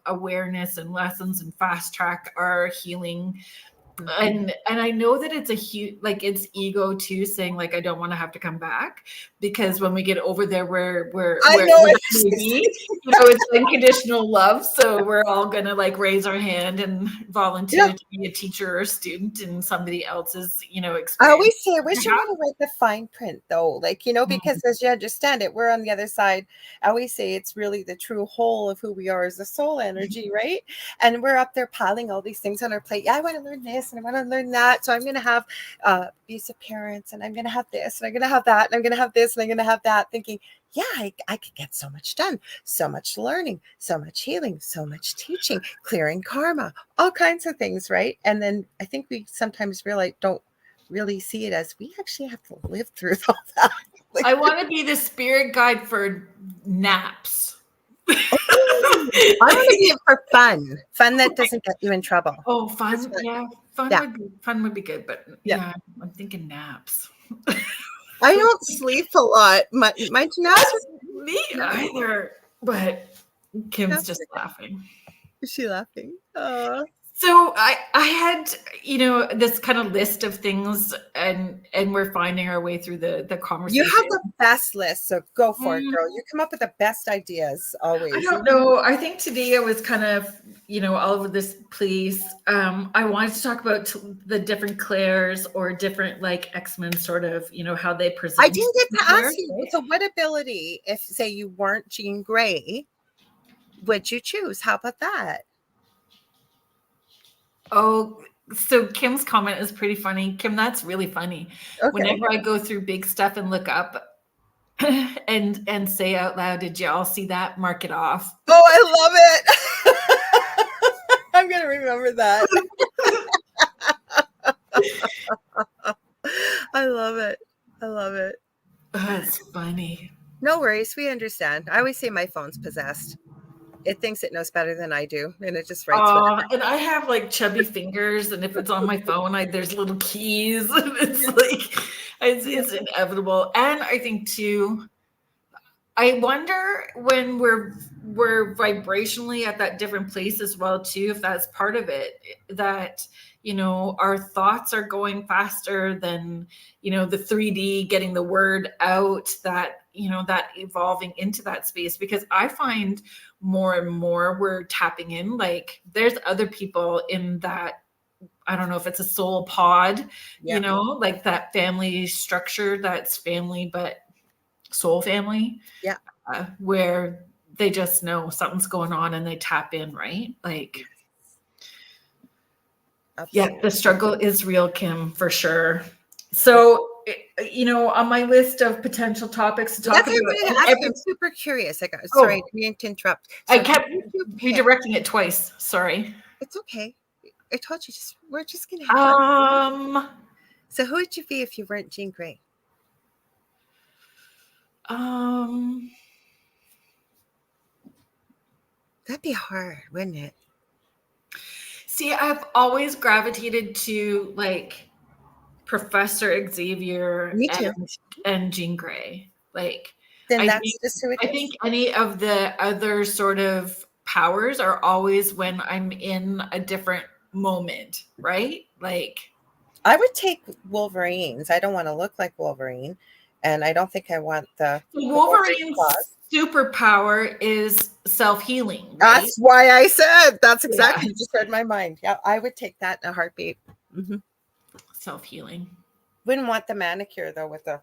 [SPEAKER 1] awareness and lessons and fast track our healing. And I know that it's a huge, like, it's ego too, saying like I don't want to have to come back, because when we get over there, we're it's unconditional love. So we're all gonna like raise our hand and volunteer to be a teacher or a student in somebody else's experience.
[SPEAKER 2] I always say I wish you would have read the fine print though, because as you understand it, we're on the other side. I always say it's really the true whole of who we are as a soul energy, right? And we're up there piling all these things on our plate. Yeah, I want to learn this. this and I want to learn that. So I'm going to have abusive parents and I'm going to have this and I'm going to have that and I'm going to have this and I'm going to have that, thinking, yeah, I could get so much done, so much learning, so much healing, so much teaching, clearing karma, all kinds of things, right? And then I think we sometimes don't really see it as we actually have to live through all that. Like,
[SPEAKER 1] I want to be the spirit guide for naps.
[SPEAKER 2] I want to be it for fun that doesn't get you in trouble.
[SPEAKER 1] Oh, fun. Yeah, fun would be good, but yeah, I'm thinking naps.
[SPEAKER 2] I don't sleep a lot. My naps are
[SPEAKER 1] me either, but Kim's just laughing.
[SPEAKER 2] Is she laughing?
[SPEAKER 1] So I had, this kind of list of things, and we're finding our way through the conversation.
[SPEAKER 2] You have the best list, so go for it, girl. You come up with the best ideas always.
[SPEAKER 1] I don't know. I think today I was kind of, all over this place. I wanted to talk about the different Claires or different like X-Men sort of, how they present.
[SPEAKER 2] I didn't get to ask you. Right? So what ability, if say you weren't Jean Grey, would you choose? How about that?
[SPEAKER 1] Oh, so Kim's comment is pretty funny. Kim, that's really funny. Okay. Whenever I go through big stuff and look up and say out loud, did you all see that? Mark it off.
[SPEAKER 2] Oh, I love it. I'm going to remember that. I love it. I love it.
[SPEAKER 1] That's funny.
[SPEAKER 2] No worries. We understand. I always say my phone's possessed. It thinks it knows better than I do, and it just writes.
[SPEAKER 1] And I have like chubby fingers, and if it's on my phone, there's little keys, and it's like it's inevitable. And I think too, I wonder when we're vibrationally at that different place as well too, if that's part of it, that our thoughts are going faster than the 3D getting the word out, that that evolving into that space, because I find more and more we're tapping in, like there's other people in that, I don't know if it's a soul pod, like that family structure, that's family but soul family, where they just know something's going on and they tap in, right? Like absolutely. Yeah, the struggle is real, Kim, for sure. So on my list of potential topics to talk about,
[SPEAKER 2] I'm super curious. Sorry, I didn't interrupt.
[SPEAKER 1] So I kept redirecting it twice. Sorry.
[SPEAKER 2] It's okay. I told you, we're just gonna have So who would you be if you weren't Jean Grey? That'd be hard, wouldn't it?
[SPEAKER 1] See, I've always gravitated to like Professor Xavier and Jean Grey. Like,
[SPEAKER 2] then
[SPEAKER 1] I think any of the other sort of powers are always when I'm in a different moment, right? Like,
[SPEAKER 2] I would take Wolverine's. I don't want to look like Wolverine, and I don't think I want the
[SPEAKER 1] Wolverine's superpower is self-healing. Right?
[SPEAKER 2] That's why I said that's exactly. You just read my mind. Yeah, I would take that in a heartbeat. Mm-hmm.
[SPEAKER 1] Self-healing.
[SPEAKER 2] Wouldn't want the manicure though with the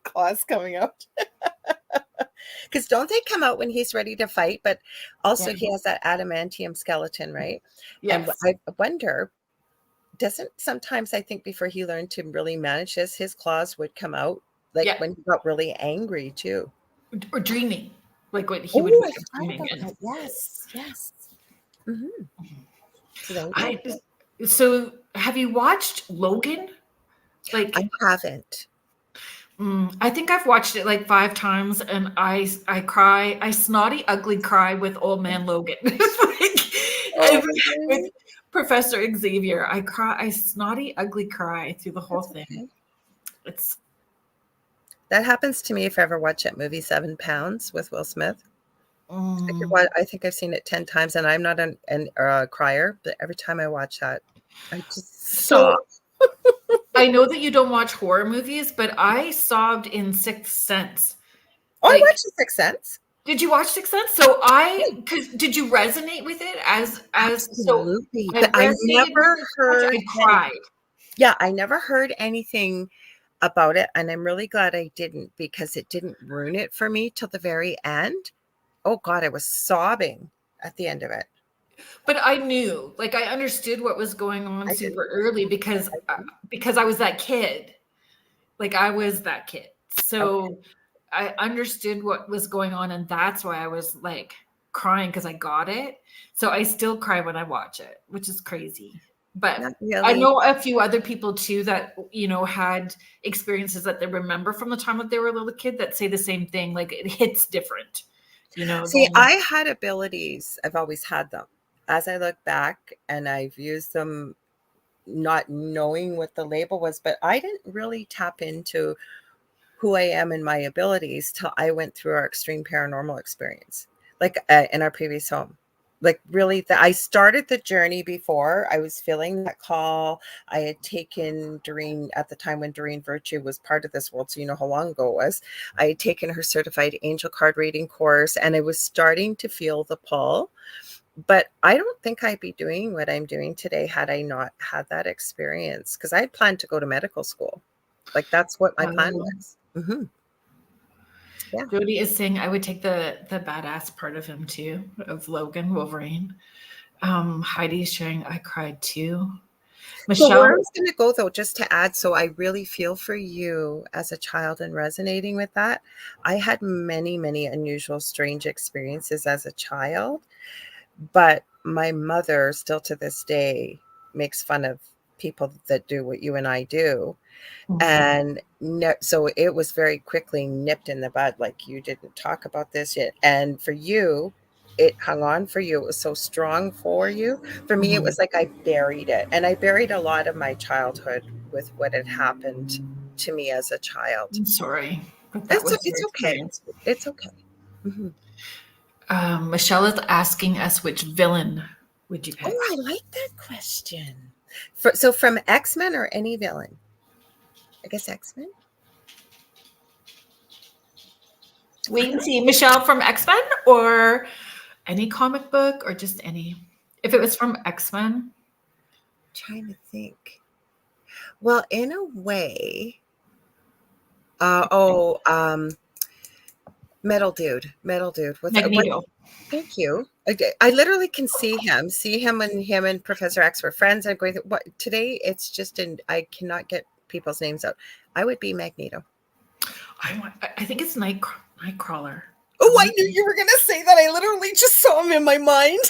[SPEAKER 2] claws coming out. Because don't they come out when he's ready to fight? But also he has that adamantium skeleton, right? Yes. And I wonder, doesn't sometimes, I think before he learned to really manage this, his claws would come out like when he got really angry too.
[SPEAKER 1] Or dreaming. Like what he would be dreaming.
[SPEAKER 2] Yes.
[SPEAKER 1] Mm-hmm. So have you watched Logan? Like,
[SPEAKER 2] I haven't.
[SPEAKER 1] I think I've watched it like 5 times, and I cry. I snotty, ugly cry with Old Man Logan. With Professor Xavier, I cry. I snotty, ugly cry through the whole thing. Okay.
[SPEAKER 2] That happens to me if I ever watch that movie 7 Pounds with Will Smith. I think I've seen it 10 times, and I'm not a crier, but every time I watch that, I just stop.
[SPEAKER 1] I know that you don't watch horror movies, but I sobbed in Sixth Sense.
[SPEAKER 2] Oh, I watched The Sixth Sense.
[SPEAKER 1] Did you watch Sixth Sense? So did you resonate with it as
[SPEAKER 2] absolutely? So I never heard.
[SPEAKER 1] I cried.
[SPEAKER 2] Yeah, I never heard anything about it, and I'm really glad I didn't, because it didn't ruin it for me till the very end. Oh God, I was sobbing at the end of it.
[SPEAKER 1] But I knew, like, I understood what was going on
[SPEAKER 2] I
[SPEAKER 1] super
[SPEAKER 2] didn't.
[SPEAKER 1] early because I was that kid. Like, I was that kid.
[SPEAKER 2] Okay.
[SPEAKER 1] So I understood what was going on, and that's why I was like crying because I got it. So I still cry when I watch it, which is crazy. But
[SPEAKER 2] Not
[SPEAKER 1] I
[SPEAKER 2] really.
[SPEAKER 1] know a few other people too that, you know, had experiences that they remember from the time that they were a little kid that say the same thing. Like, it hits different, you know,
[SPEAKER 2] See,
[SPEAKER 1] than
[SPEAKER 2] I had abilities. I've always had them. As I look back and I've used them not knowing what the label was, but I didn't really tap into who I am and my abilities till I went through our extreme paranormal experience, like in our previous home. Like really, I started the journey before I was feeling that call. I had taken Doreen at the time when Doreen Virtue was part of this world, so you know how long ago it was. I had taken her certified angel card reading course, and I was starting to feel the pull. But I don't think I'd be doing what I'm doing today had I not had that experience, because I had planned to go to medical school. Like that's what my plan was. Yeah.
[SPEAKER 1] Jody is saying I would take the badass part of him too, of Logan Wolverine. Heidi's sharing I cried too.
[SPEAKER 2] So where I
[SPEAKER 1] Michelle,
[SPEAKER 2] was going to go though, just to add, so I really feel for you as a child and resonating with that. I had many, many unusual, strange experiences as a child, but my mother still to this day makes fun of people that do what you and I do. And so it was very quickly nipped in the bud. Like, you didn't talk about this yet. And for you, it hung on for you. It was so strong for you. For me, it was like I buried it. And I buried a lot of my childhood with what had happened to me as a child.
[SPEAKER 1] I'm sorry, but that was your
[SPEAKER 2] It's okay.
[SPEAKER 1] experience.
[SPEAKER 2] It's okay. Mm-hmm.
[SPEAKER 1] Michelle is asking us which villain would you pick?
[SPEAKER 2] Oh, I like that question. So from X-Men or any villain? I guess X-Men.
[SPEAKER 1] Wait and see. Michelle from X-Men or any comic book or just any? If it was from X-Men,
[SPEAKER 2] Trying to think. Well, in a way, Metal Dude. What?
[SPEAKER 1] Magneto.
[SPEAKER 2] Thank you. I literally can see him when him and Professor X were friends. I'm going, what today? It's just I cannot get people's names out. I would be Magneto.
[SPEAKER 1] I think it's Nightcrawler.
[SPEAKER 2] Oh, I knew you were going to say that. I literally just saw him in my mind.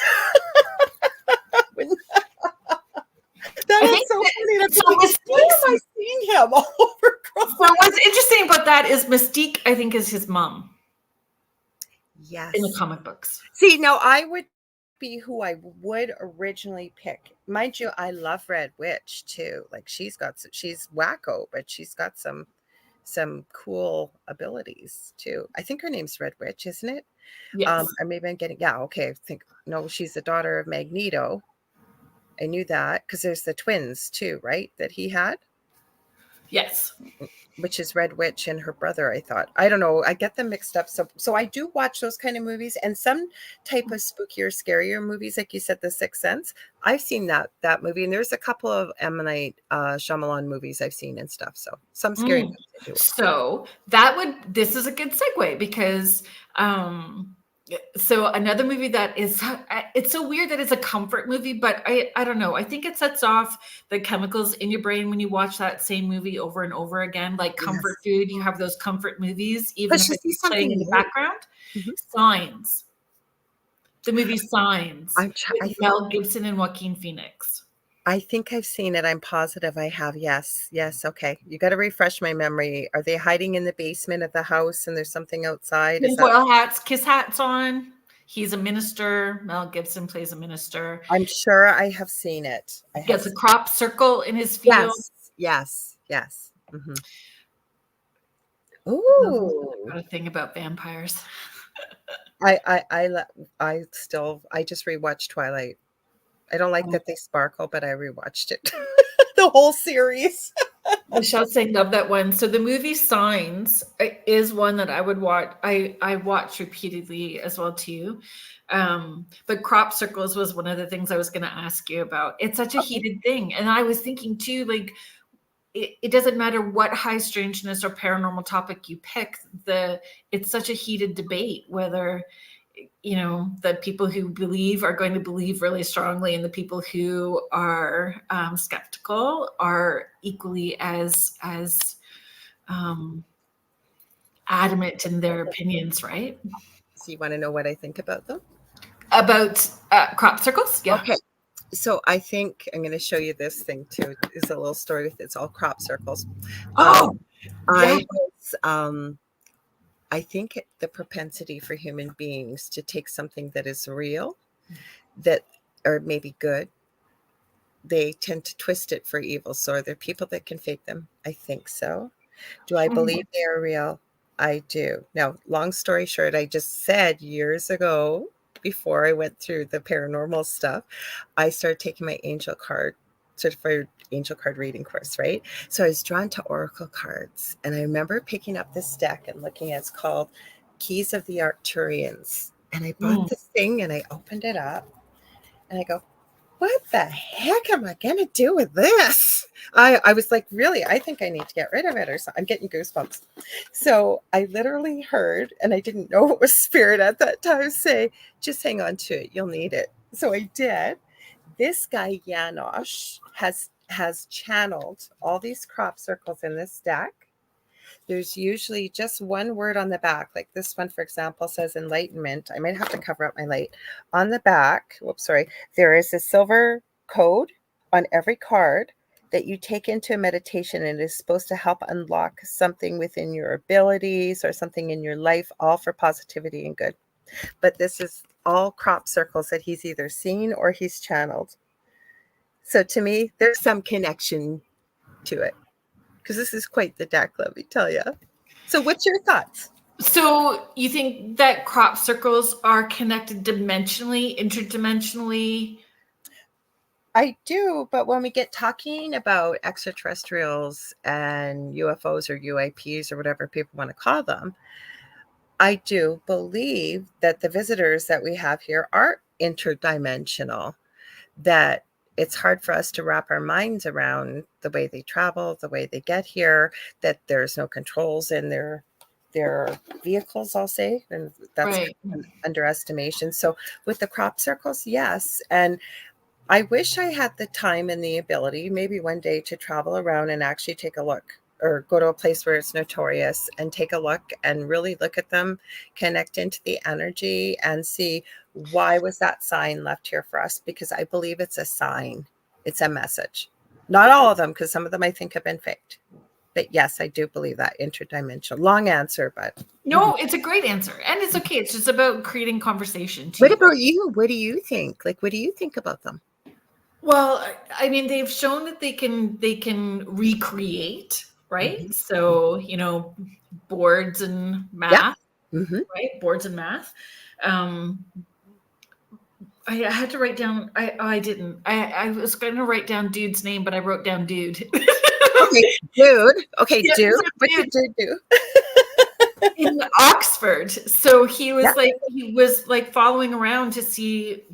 [SPEAKER 2] That is so funny. Where am I seeing him all over?
[SPEAKER 1] So what's interesting about that is Mystique, I think, is his mom.
[SPEAKER 2] Yes.
[SPEAKER 1] In the comic books.
[SPEAKER 2] See, now I would be who I would originally pick. Mind you, I love Red Witch too. Like she's wacko, but she's got some cool abilities too. I think her name's Red Witch, isn't it?
[SPEAKER 1] Yes.
[SPEAKER 2] Or maybe I'm getting, yeah, okay. I think no, she's the daughter of Magneto. I knew that because there's the twins too, right? That he had.
[SPEAKER 1] Yes.
[SPEAKER 2] Which is Red Witch and her brother, I thought. I don't know. I get them mixed up. So I do watch those kind of movies and some type of spookier, scarier movies, like you said, The Sixth Sense. I've seen that movie, and there's a couple of M. Night Shyamalan movies I've seen and stuff. So some scary movies I do watch.
[SPEAKER 1] So this is a good segue because so another movie that is, it's so weird that it's a comfort movie, but I don't know. I think it sets off the chemicals in your brain when you watch that same movie over and over again, like comfort food. You have those comfort movies, even if it's playing in the background. Signs. The movie Signs with Mel Gibson and Joaquin Phoenix.
[SPEAKER 2] I think I've seen it. I'm positive I have. Yes. Okay. You got to refresh my memory. Are they hiding in the basement of the house and there's something outside?
[SPEAKER 1] Tinfoil hats, kiss hats on. He's a minister. Mel Gibson plays a minister.
[SPEAKER 2] I'm sure I have seen it.
[SPEAKER 1] He gets a crop circle in his field.
[SPEAKER 2] Yes. Mm-hmm. Ooh.
[SPEAKER 1] Got a thing about vampires.
[SPEAKER 2] I just rewatched Twilight. I don't like that they sparkle, but I rewatched it. The whole series.
[SPEAKER 1] Michelle's saying love that one. So the movie Signs is one that I would watch. I watch repeatedly as well too. But crop circles was one of the things I was going to ask you about. It's such a heated thing. And I was thinking too, like, it doesn't matter what high strangeness or paranormal topic you pick, it's such a heated debate whether you know, the people who believe are going to believe really strongly, and the people who are skeptical are equally as adamant in their opinions, right?
[SPEAKER 2] So you want to know what I think about them?
[SPEAKER 1] About crop circles? Yeah.
[SPEAKER 2] Okay. So I think I'm going to show you this thing too. It's a little story with it's all crop circles.
[SPEAKER 1] Oh, yeah.
[SPEAKER 2] I think the propensity for human beings to take something that is real, that or maybe good, they tend to twist it for evil. So are there people that can fake them? I think so. Do I believe they are real? I do. Now, long story short, I just said years ago, before I went through the paranormal stuff, I started taking my certified angel card reading course, right? So I was drawn to oracle cards. And I remember picking up this deck and looking at it's called Keys of the Arcturians. And I bought this thing and I opened it up and I go, what the heck am I going to do with this? I was like, really, I think I need to get rid of it or something. I'm getting goosebumps. So I literally heard, and I didn't know it was spirit at that time, say, just hang on to it. You'll need it. So I did. This guy, Janosch, has channeled all these crop circles in this deck. There's usually just one word on the back. Like this one, for example, says enlightenment. I might have to cover up my light. On the back, there is a silver code on every card that you take into a meditation, and it is supposed to help unlock something within your abilities or something in your life, all for positivity and good. But this is all crop circles that he's either seen or he's channeled. So to me, there's some connection to it. Because this is quite the deck, let me tell you. So what's your thoughts?
[SPEAKER 1] So you think that crop circles are connected dimensionally, interdimensionally?
[SPEAKER 2] I do, but when we get talking about extraterrestrials and UFOs or UAPs or whatever people want to call them, I do believe that the visitors that we have here are interdimensional, that it's hard for us to wrap our minds around the way they travel, the way they get here, that there's no controls in their vehicles, I'll say, and that's
[SPEAKER 1] Right.
[SPEAKER 2] an underestimation. So with the crop circles, yes. And I wish I had the time and the ability, maybe one day, to travel around and actually take a look, or go to a place where it's notorious and take a look and really look at them, connect into the energy and see, why was that sign left here for us? Because I believe it's a sign. It's a message. Not all of them, because some of them I think have been faked. But yes, I do believe that interdimensional. Long answer, but
[SPEAKER 1] no, it's a great answer, and it's okay. It's just about creating conversation too.
[SPEAKER 2] What about you? What do you think? Like, what do you think about them?
[SPEAKER 1] Well, I mean, they've shown that they can recreate, right? So, you know, boards and math, right? Boards and math. I had to write down. I didn't. I was going to write down dude's name, but I wrote down dude.
[SPEAKER 2] Okay, dude. Okay,
[SPEAKER 1] Yeah,
[SPEAKER 2] dude.
[SPEAKER 1] so
[SPEAKER 2] What did dude do?
[SPEAKER 1] in Oxford. So he was like following around to see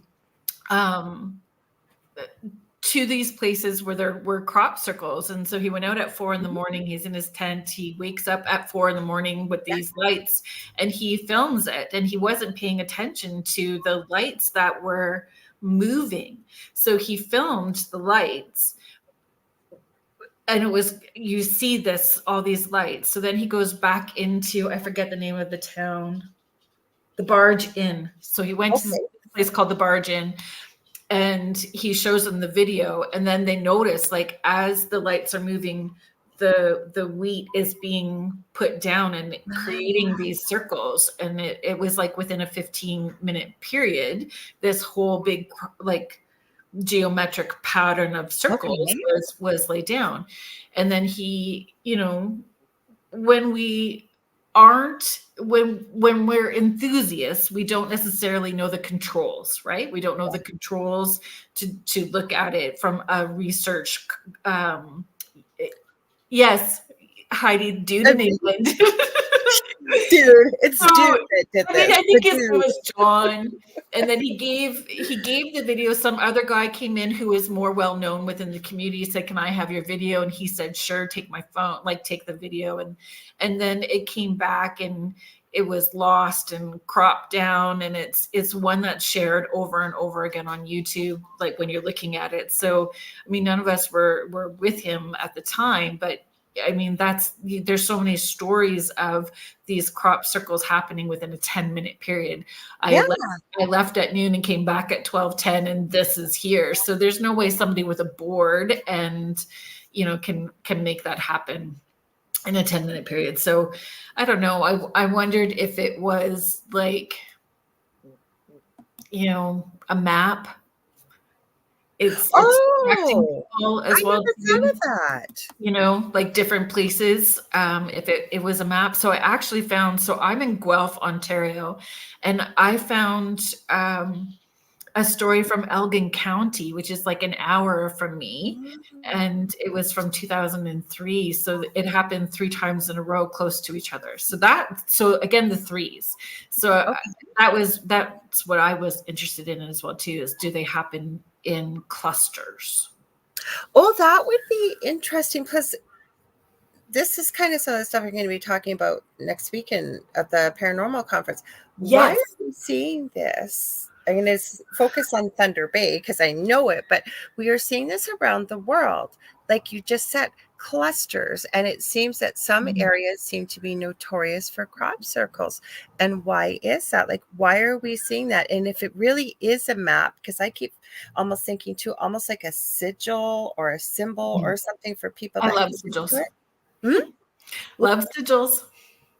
[SPEAKER 1] to these places where there were crop circles. And so he went out at 4 a.m. He's in his tent. He wakes up at 4 a.m. with these lights, and he films it. And he wasn't paying attention to the lights that were moving. So he filmed the lights. And it was, you see all these lights. So then he goes back into, I forget the name of the town, the Barge Inn. So he went to a place called the Barge Inn, and he shows them the video. And then they notice, like, as the lights are moving, the wheat is being put down and creating these circles. And it was like within a 15-minute period, this whole big, like, geometric pattern of circles was laid down. And then he, you know, when we're enthusiasts, we don't necessarily know the controls, right? We don't know the controls to look at it from a research. Yes, Heidi, dude in England.
[SPEAKER 2] Dude, it's dude that did this.
[SPEAKER 1] I think his name was John. And then he gave the video. Some other guy came in who is more well known within the community. He said, "Can I have your video?" And he said, "Sure, take my phone, like take the video." And then it came back, and it was lost and cropped down, and it's one that's shared over and over again on YouTube, like when you're looking at it. So I mean, none of us were with him at the time, but I mean, there's so many stories of these crop circles happening within a 10-minute period.
[SPEAKER 2] Yeah.
[SPEAKER 1] I left at noon and came back at 12:10, and this is here. So there's no way somebody with a board and, you know, can make that happen in a 10-minute period. So I don't know. I wondered if it was like, you know, a map. It's attracting people as
[SPEAKER 2] I
[SPEAKER 1] well
[SPEAKER 2] never
[SPEAKER 1] too.
[SPEAKER 2] thought of that.
[SPEAKER 1] You know, like different places, if it was a map. So I actually found, so I'm in Guelph, Ontario, and I found a story from Elgin County, which is like an hour from me, and it was from 2003. So it happened 3 times in a row close to each other. So again, the threes. So that's what I was interested in as well too, is do they happen in clusters?
[SPEAKER 2] Oh, that would be interesting, because this is kind of some of the stuff we're going to be talking about next weekend at the paranormal conference. Why
[SPEAKER 1] Yes.
[SPEAKER 2] are we seeing this? I'm going to focus on Thunder Bay because I know it, but we are seeing this around the world. Like you just said, clusters. And it seems that some areas seem to be notorious for crop circles. And why is that? Like, why are we seeing that? And if it really is a map, because I keep almost thinking too, almost like a sigil or a symbol or something for people
[SPEAKER 1] I
[SPEAKER 2] that
[SPEAKER 1] love
[SPEAKER 2] can
[SPEAKER 1] sigils.
[SPEAKER 2] do it.
[SPEAKER 1] Love sigils.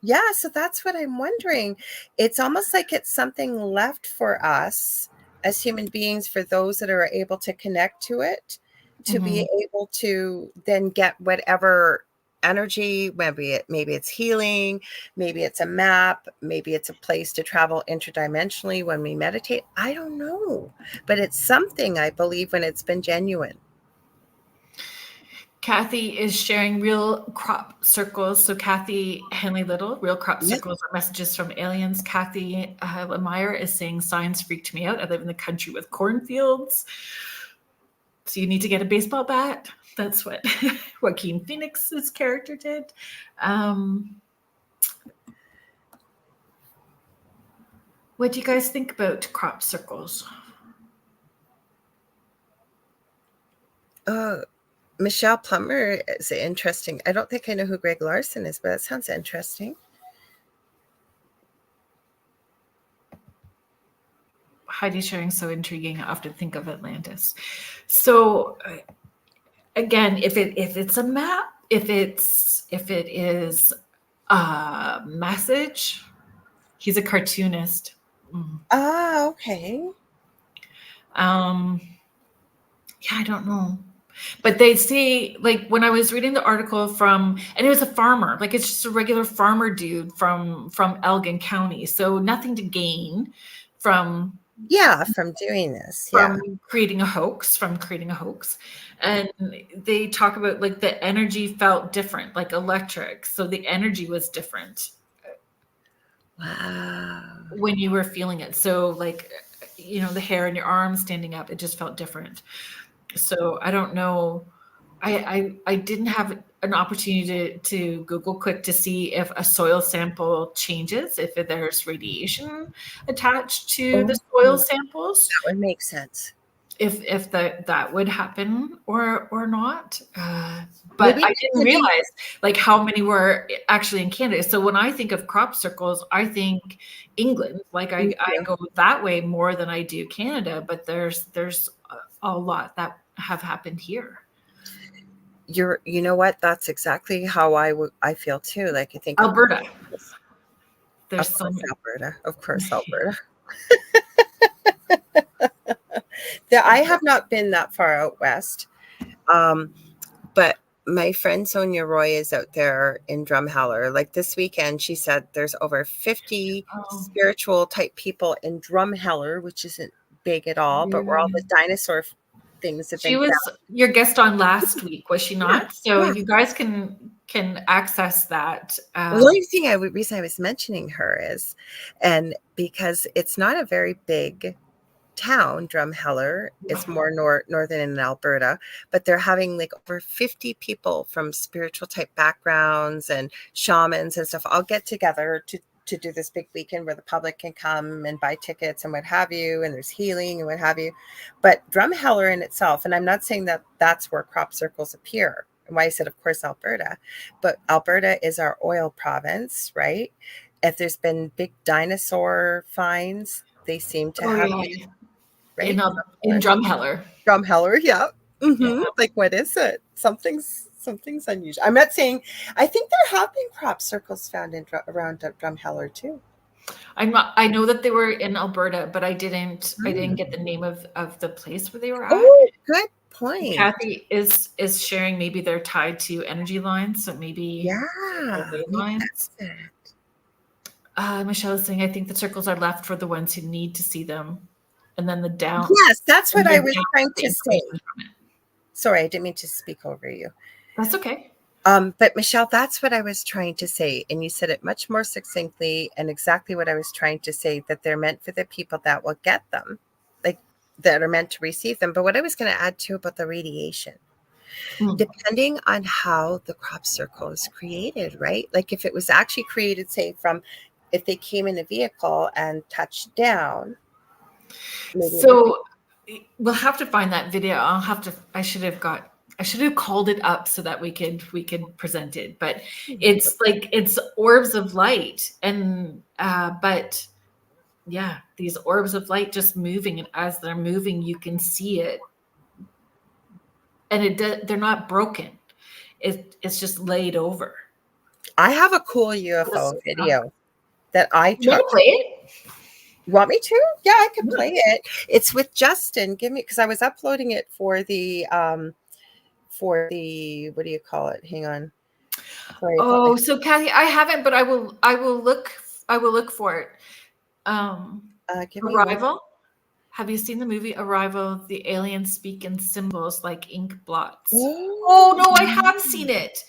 [SPEAKER 2] Yeah, so that's what I'm wondering. It's almost like it's something left for us as human beings, for those that are able to connect to it, to be able to then get whatever energy, maybe it's healing, maybe it's a map, maybe it's a place to travel interdimensionally when we meditate. I don't know, but it's something, I believe, when it's been genuine.
[SPEAKER 1] Kathy is sharing real crop circles. So Kathy Henley Little, real crop circles are messages from aliens. Kathy Lemire is saying signs freaked me out. I live in the country with cornfields. So you need to get a baseball bat. That's what Joaquin Phoenix's character did. What do you guys think about crop circles?
[SPEAKER 2] Michelle Plummer is interesting. I don't think I know who Greg Larson is, but that sounds interesting.
[SPEAKER 1] Heidi sharing, so intriguing. I often think of Atlantis. So again, if it's a map, if it is a message, he's a cartoonist.
[SPEAKER 2] Okay.
[SPEAKER 1] Yeah, I don't know. But they say, like, when I was reading the article from, and it was a farmer, like it's just a regular farmer dude from Elgin County. So nothing to gain from
[SPEAKER 2] doing this.
[SPEAKER 1] from creating a hoax, And they talk about like the energy felt different, like electric. So the energy was different.
[SPEAKER 2] Wow.
[SPEAKER 1] When you were feeling it. So like, you know, the hair in your arms standing up, it just felt different. So I don't know. I didn't have an opportunity to Google quick to see if a soil sample changes, if there's radiation attached to the soil samples.
[SPEAKER 2] That would make sense.
[SPEAKER 1] If that would happen or not. But
[SPEAKER 2] Maybe
[SPEAKER 1] I didn't realize like how many were actually in Canada. So when I think of crop circles, I think England. Like I go that way more than I do Canada. But there's a lot that have happened here.
[SPEAKER 2] You know what? That's exactly how I feel too. Like I think
[SPEAKER 1] Alberta.
[SPEAKER 2] There's Alberta. Of course, Alberta. I have not been that far out west. But my friend Sonia Roy is out there in Drumheller. Like this weekend, she said there's over 50 spiritual type people in Drumheller, which isn't big at all, but where all the dinosaur things have been.
[SPEAKER 1] She was your guest on last week, was she not? So you guys can access that.
[SPEAKER 2] The only reason I was mentioning her is, and because it's not a very big town, Drumheller, it's more northern in Alberta, but they're having like over 50 people from spiritual type backgrounds and shamans and stuff all get together to to do this big weekend where the public can come and buy tickets and what have you, and there's healing and what have you. But Drumheller in itself, and I'm not saying that that's where crop circles appear, and why I said, of course, Alberta, but Alberta is our oil province, right? If there's been big dinosaur finds, they seem to have,
[SPEAKER 1] yeah.
[SPEAKER 2] right?
[SPEAKER 1] In Drumheller.
[SPEAKER 2] Drumheller, yeah.
[SPEAKER 1] Yeah.
[SPEAKER 2] Like, what is it? Something's unusual. I'm not saying. I think there have been crop circles found around Drumheller too.
[SPEAKER 1] I know that they were in Alberta, but I didn't get the name of the place where they were at.
[SPEAKER 2] Oh, good point.
[SPEAKER 1] Kathy is sharing, maybe they're tied to energy lines, so maybe lines. Michelle is saying, I think the circles are left for the ones who need to see them, and then the down.
[SPEAKER 2] Yes, that's what I was trying to say. Sorry, I didn't mean to speak over you.
[SPEAKER 1] That's okay.
[SPEAKER 2] But Michelle, that's what I was trying to say. And you said it much more succinctly and exactly what I was trying to say, that they're meant for the people that will get them, like that are meant to receive them. But what I was going to add too about the radiation, depending on how the crop circle is created, right? Like if it was actually created, say, from if they came in a vehicle and touched down.
[SPEAKER 1] So we'll have to find that video. I should have called it up so that we could present it, but it's orbs of light, and but yeah, these orbs of light just moving, and as they're moving you can see it, and they're not broken. It's just laid over.
[SPEAKER 2] I have a cool UFO video that I took.
[SPEAKER 1] You want to play it?
[SPEAKER 2] You want me to? Yeah, I can play it. It's with Justin. Because I was uploading it for the what do you call it? Hang on. Sorry.
[SPEAKER 1] So Kathy, I haven't, but I will look for it. Arrival. Have you seen the movie Arrival? The aliens speak in symbols like ink blots. Oh no, I have seen it.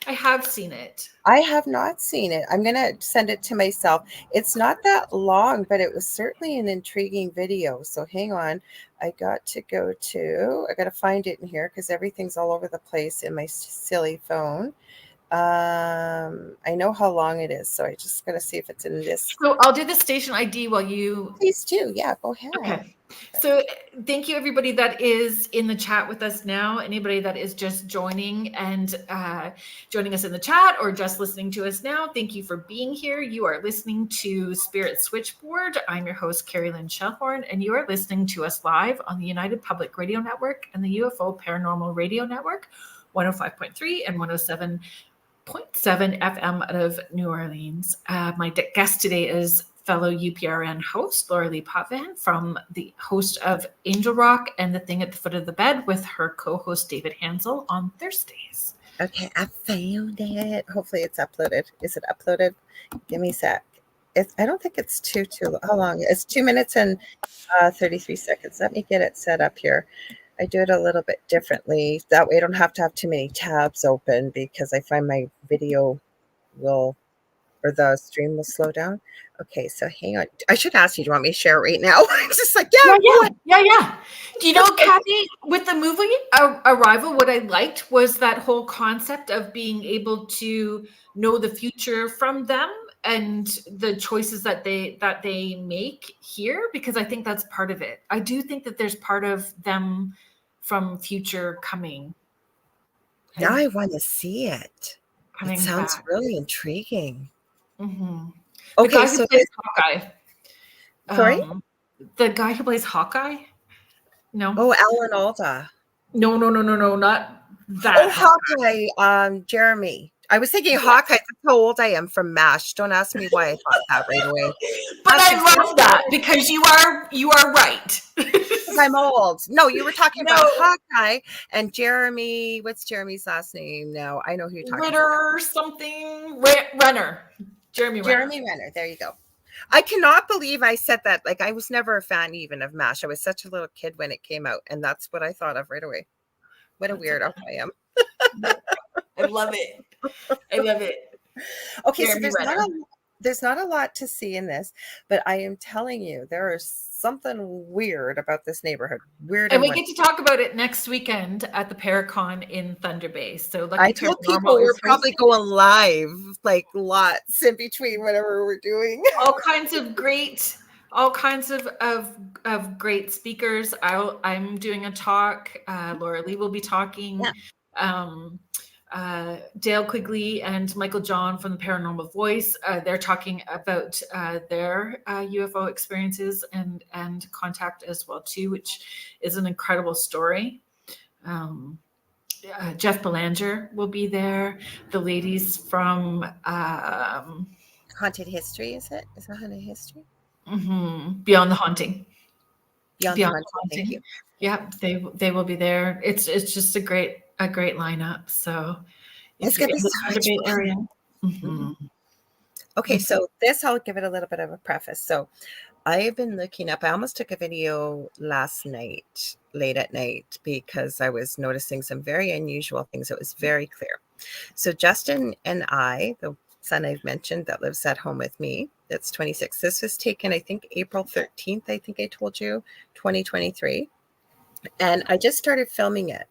[SPEAKER 1] I have not seen it. I'm going to send it to myself. It's not that long, but it was certainly an intriguing video. So hang on. I got to find it in here because everything's all over the place in my silly phone. I know how long it is, so I just got to see if it's in this. So I'll do the station ID while you.
[SPEAKER 2] Please do. Yeah, go ahead.
[SPEAKER 1] Okay. So thank you, everybody that is in the chat with us now. Anybody that is just joining and joining us in the chat or just listening to us now, thank you for being here. You are listening to Spirit Switchboard. I'm your host, Kerrilynn Shellhorn, and you are listening to us live on the United Public Radio Network and the UFO Paranormal Radio Network, 105.3 and 107.7 FM out of New Orleans. My guest today is fellow UPRN host Lorilei Potvin, from the host of Angel Rock and The Thing at the Foot of the Bed, with her co-host David Hansel on Thursdays.
[SPEAKER 2] Okay, I found it. Hopefully it's uploaded. Is it uploaded? Give me a sec. I don't think it's too how long? It's 2 minutes and 33 seconds. Let me get it set up here. I do it a little bit differently. That way I don't have to have too many tabs open, because I find my video the stream will slow down. Okay, so hang on. I should ask you, do you want me to share it right now? I'm just like,
[SPEAKER 1] yeah. Do you know, Kathy, with the movie Arrival, what I liked was that whole concept of being able to know the future from them and the choices that they make here, because I think that's part of it. I do think that there's part of them from future coming.
[SPEAKER 2] Now I want to see it. It sounds
[SPEAKER 1] back.
[SPEAKER 2] Really intriguing.
[SPEAKER 1] Mm-hmm.
[SPEAKER 2] Okay,
[SPEAKER 1] the guy who plays Hawkeye.
[SPEAKER 2] Sorry?
[SPEAKER 1] The guy who plays Hawkeye? No.
[SPEAKER 2] Oh, Alan Alda.
[SPEAKER 1] No, not that.
[SPEAKER 2] Oh, Hawkeye, Jeremy. I was thinking Hawkeye. That's how old I am from MASH. Don't ask me why I thought that right away.
[SPEAKER 1] But I love that, because you are right.
[SPEAKER 2] I'm old. No, you were talking about Hawkeye and Jeremy. What's Jeremy's last name? No, I know who you're talking about.
[SPEAKER 1] Renner. Jeremy
[SPEAKER 2] Renner. There you go. I cannot believe I said that. Like, I was never a fan even of MASH. I was such a little kid when it came out, and that's what I thought of right away. What a weirdo I am.
[SPEAKER 1] I love it.
[SPEAKER 2] Okay, Jeremy so there's not a lot to see in this, but I am telling you, there are something weird about this neighborhood. Weird
[SPEAKER 1] And
[SPEAKER 2] and
[SPEAKER 1] we
[SPEAKER 2] what
[SPEAKER 1] get to talk about it next weekend at the Paracon in Thunder Bay. So
[SPEAKER 2] I
[SPEAKER 1] Lucky
[SPEAKER 2] told
[SPEAKER 1] Paranormal
[SPEAKER 2] people we're
[SPEAKER 1] is
[SPEAKER 2] probably
[SPEAKER 1] hosting
[SPEAKER 2] going live, like lots in between whatever we're doing.
[SPEAKER 1] all kinds of great, all kinds of great speakers. I'm doing a talk. Lorilei will be talking.
[SPEAKER 2] Yeah.
[SPEAKER 1] Dale Quigley and Michael John from the Paranormal Voice. They're talking about their UFO experiences and contact as well too, which is an incredible story. Jeff Belanger will be there. The ladies from
[SPEAKER 2] Haunted History, is it? Is it Haunted History?
[SPEAKER 1] Beyond the Haunting.
[SPEAKER 2] Beyond the Haunting. Thank you.
[SPEAKER 1] Yeah, they will be there. It's just a great lineup. So
[SPEAKER 2] It's
[SPEAKER 1] if you're
[SPEAKER 2] gonna
[SPEAKER 1] in
[SPEAKER 2] be
[SPEAKER 1] the
[SPEAKER 2] so
[SPEAKER 1] Thunder
[SPEAKER 2] much
[SPEAKER 1] Bay
[SPEAKER 2] fun.
[SPEAKER 1] area.
[SPEAKER 2] Okay, so this I'll give it a little bit of a preface. So I have been looking up. I almost took a video last night, late at night, because I was noticing some very unusual things. It was very clear. So Justin and I, the son I've mentioned that lives at home with me, that's 26. This was taken, I think, April 13th, I think I told you, 2023. And I just started filming it.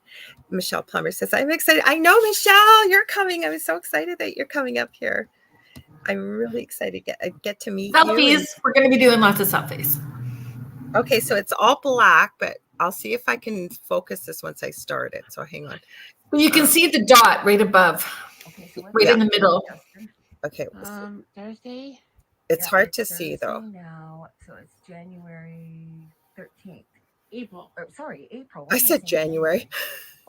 [SPEAKER 2] Michelle Plummer says, I'm excited. I know, Michelle, you're coming. I'm so excited that you're coming up here. I'm really excited to get to meet you.
[SPEAKER 1] Selfies. We're going to be doing lots of selfies.
[SPEAKER 2] Okay, so it's all black, but I'll see if I can focus this once I start it. So hang on.
[SPEAKER 1] But you can see the dot right above,
[SPEAKER 3] Okay, so
[SPEAKER 1] right in the middle.
[SPEAKER 2] Okay.
[SPEAKER 3] Thursday.
[SPEAKER 2] It's hard to see though.
[SPEAKER 3] Now, so it's January 13th. April. April.
[SPEAKER 2] I said January.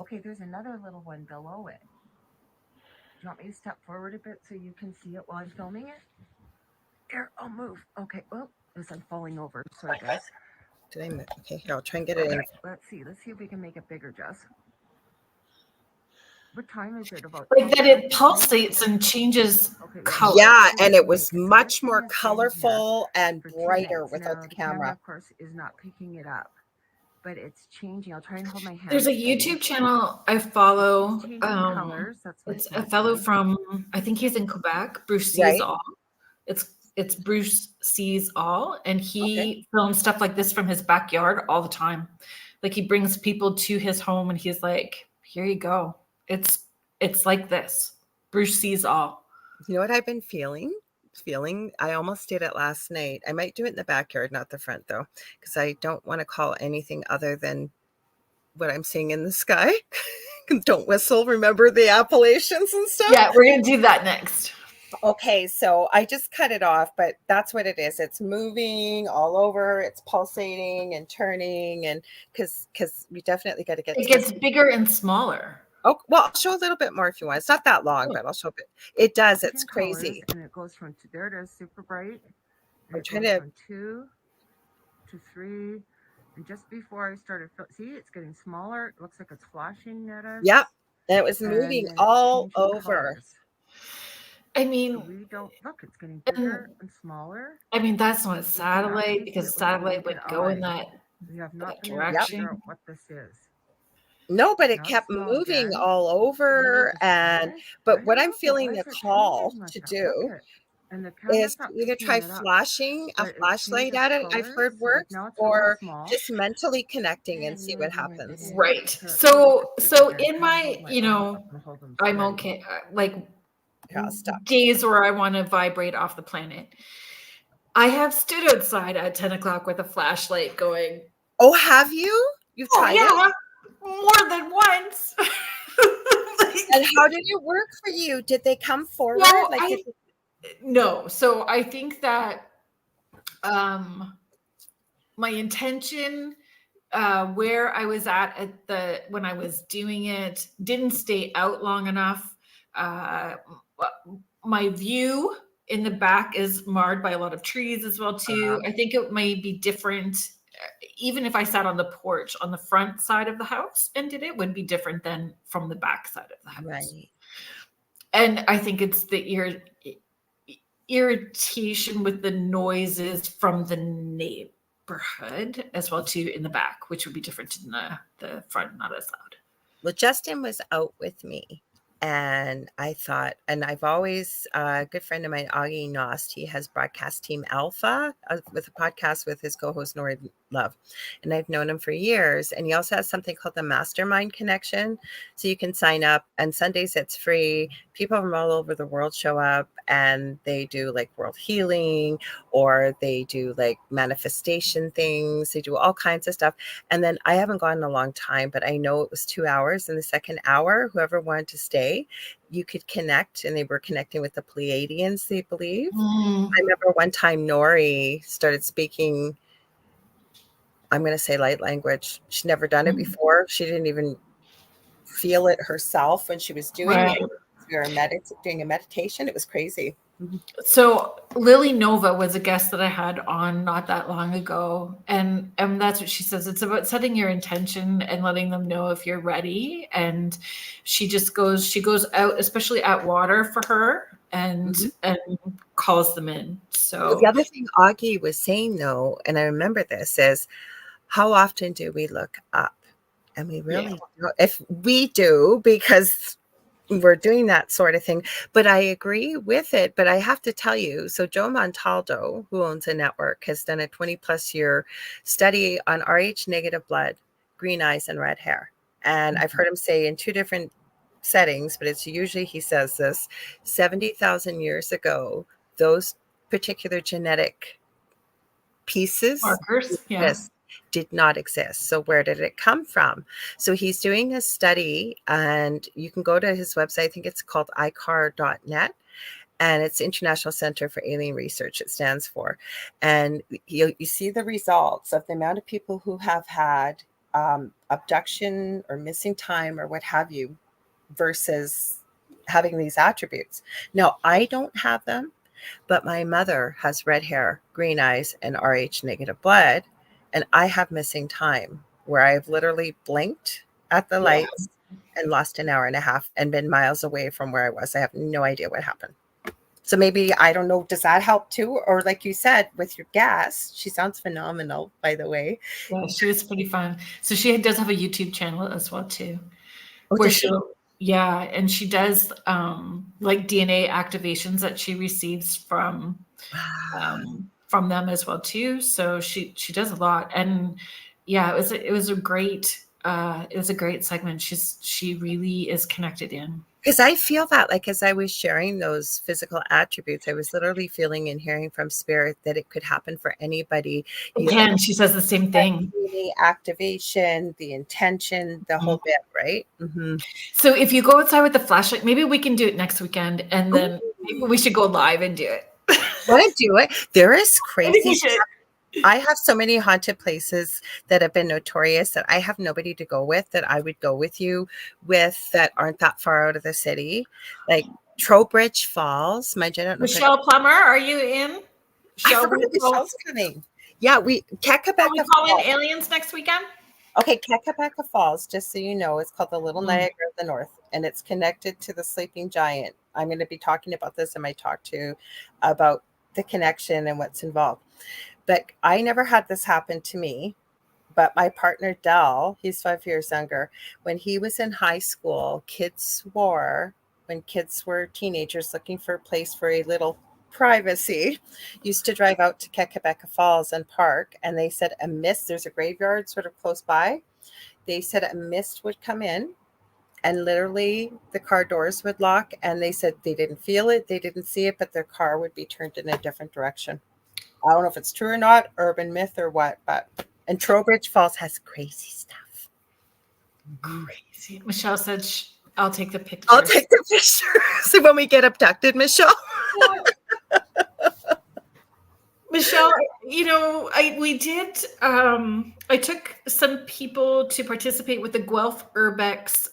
[SPEAKER 3] Okay, there's another little one below it. Do you want me to step forward a bit so you can see it while I'm filming it? Here, I'll move. Okay. Oh, as I'm falling over. Sorry, guys.
[SPEAKER 2] Did I move? Okay, here, I'll try and get it in.
[SPEAKER 3] Let's see if we can make it bigger, Jess. What time is it? About
[SPEAKER 1] like that it pulsates and changes color.
[SPEAKER 2] Yeah, and it was much more colorful and brighter without the camera.
[SPEAKER 3] Of course, is not picking it up, but it's changing. I'll try and hold my hand.
[SPEAKER 1] There's a YouTube channel I follow.
[SPEAKER 3] Colors.
[SPEAKER 1] It's a fellow from, I think he's in Quebec, Bruce Sees All. It's Bruce Sees All, and he films stuff like this from his backyard all the time. Like he brings people to his home and he's like, here you go. It's like this. Bruce Sees All.
[SPEAKER 2] You know what I've been feeling? I almost did it last night. I might do it in the backyard, not the front though, because I don't want to call anything other than what I'm seeing in the sky. Don't whistle. Remember the appellations and stuff?
[SPEAKER 1] Yeah, we're going to do that next.
[SPEAKER 2] Okay, so I just cut it off, but that's what it is. It's moving all over. It's pulsating and turning, and because we definitely got to get.
[SPEAKER 1] It gets bigger and smaller.
[SPEAKER 2] Oh, well, I'll show a little bit more if you want. It's not that long, but I'll show a bit. It does. It's crazy.
[SPEAKER 3] And it goes from there it is, super bright.
[SPEAKER 2] I'm trying to
[SPEAKER 3] from 2 to 3, and just before I started, see, it's getting smaller. It looks like it's flashing at us.
[SPEAKER 2] Yep, and it was moving all over.
[SPEAKER 3] Colors.
[SPEAKER 1] I mean,
[SPEAKER 3] so we don't look. It's getting bigger and smaller.
[SPEAKER 1] I mean, that's not a satellite because satellite would go in that direction.
[SPEAKER 3] Figure out what this is.
[SPEAKER 2] No, but it kept moving all over, but what I'm feeling the call to do is either try flashing a flashlight at it. I've heard works, or just mentally connecting and see what happens.
[SPEAKER 1] Right. So in my, I'm okay. Like days where I want to vibrate off the planet, I have stood outside at 10 o'clock with a flashlight going.
[SPEAKER 2] Oh, have you? You've tried it?
[SPEAKER 1] More than once.
[SPEAKER 2] And how did it work for you? Did they come forward?
[SPEAKER 1] No. So I think that my intention, where I was at when I was doing it, didn't stay out long enough. My view in the back is marred by a lot of trees as well too. I think it may be different. Even if I sat on the porch on the front side of the house and did it, would be different than from the back side of the house.
[SPEAKER 2] Right.
[SPEAKER 1] And I think it's the irritation with the noises from the neighborhood as well too in the back, which would be different in the front, not as loud.
[SPEAKER 2] Well, Justin was out with me And I thought, and I've always, a good friend of mine, Augie Nost, he has Broadcast Team Alpha with a podcast with his co-host, Nori Love. And I've known him for years. And he also has something called the Mastermind Connection. So you can sign up, and Sundays it's free. People from all over the world show up, and they do like world healing, or they do like manifestation things. They do all kinds of stuff. And then I haven't gone in a long time, but I know it was 2 hours. In the second hour, whoever wanted to stay, you could connect, and they were connecting with the Pleiadians, they believe. I remember one time Nori started speaking, I'm going to say light language. She'd never done it before. She didn't even feel it herself when she was doing
[SPEAKER 1] Right.
[SPEAKER 2] it. We were doing a meditation. It was crazy.
[SPEAKER 1] So Lily Nova was a guest that I had on not that long ago, and that's what she says. It's about setting your intention and letting them know if you're ready. And she goes out, especially at water for her, and calls them in. So
[SPEAKER 2] The other thing Augie was saying, though, and I remember this, is how often do we look up? And we really don't. If we do, because we're doing that sort of thing. But I agree with it. But I have to tell you, so Joe Montaldo, who owns a network, has done a 20+ year study on Rh negative blood, green eyes, and red hair. And I've heard him say in 2 different settings, but it's usually, he says this, 70,000 years ago, those particular genetic pieces
[SPEAKER 1] markers,
[SPEAKER 2] did not exist. So where did it come from? So he's doing a study, and you can go to his website. I think it's called icar.net, and it's International Center for Alien Research, it stands for. And you see the results of the amount of people who have had abduction or missing time or what have you versus having these attributes. Now, I don't have them, but my mother has red hair, green eyes, and Rh negative blood. And I have missing time where I've literally blinked at the lights and lost an hour and a half and been miles away from where I was. I have no idea what happened. So maybe, I don't know, does that help too? Or like you said, with your guest, she sounds phenomenal, by the way.
[SPEAKER 1] Yeah, she was pretty fun. So she does have a YouTube channel as well too.
[SPEAKER 2] Oh,
[SPEAKER 1] where
[SPEAKER 2] does she?
[SPEAKER 1] Yeah, and she does like DNA activations that she receives from them as well too. So she does a lot, and yeah, it was a great segment. She really is connected in.
[SPEAKER 2] Because I feel that, like, as I was sharing those physical attributes, I was literally feeling and hearing from spirit that it could happen for anybody.
[SPEAKER 1] Again, she says the same thing.
[SPEAKER 2] The activation, the intention, the whole bit, right?
[SPEAKER 1] So if you go outside with the flashlight, maybe we can do it next weekend, and then maybe we should go live and do it.
[SPEAKER 2] Want to do it? There is crazy stuff. I have so many haunted places that have been notorious that I have nobody to go with, that I would go with you with, that aren't that far out of the city. Like Trowbridge Falls.
[SPEAKER 1] Michelle Plummer, are you in?
[SPEAKER 2] Michelle's coming. Yeah, Quebec.
[SPEAKER 1] Are we calling aliens next weekend?
[SPEAKER 2] Okay, Quebec Falls, just so you know, it's called the Little Niagara of the North, and it's connected to the Sleeping Giant. I'm going to be talking about this in my talk too, about the connection and what's involved. But I never had this happen to me. But my partner, Del, he's 5 years younger. When he was in high school, kids swore, when kids were teenagers looking for a place for a little privacy, used to drive out to Quebec Falls and park. And they said a mist, there's a graveyard sort of close by. They said a mist would come in, and literally the car doors would lock. And they said they didn't feel it, they didn't see it, but their car would be turned in a different direction. I don't know if it's true or not, urban myth or what, and Trowbridge Falls has crazy stuff.
[SPEAKER 1] Crazy. Michelle said, I'll take the picture.
[SPEAKER 2] I'll take the picture. So when we get abducted, Michelle.
[SPEAKER 1] Michelle, I took some people to participate with the Guelph Urbex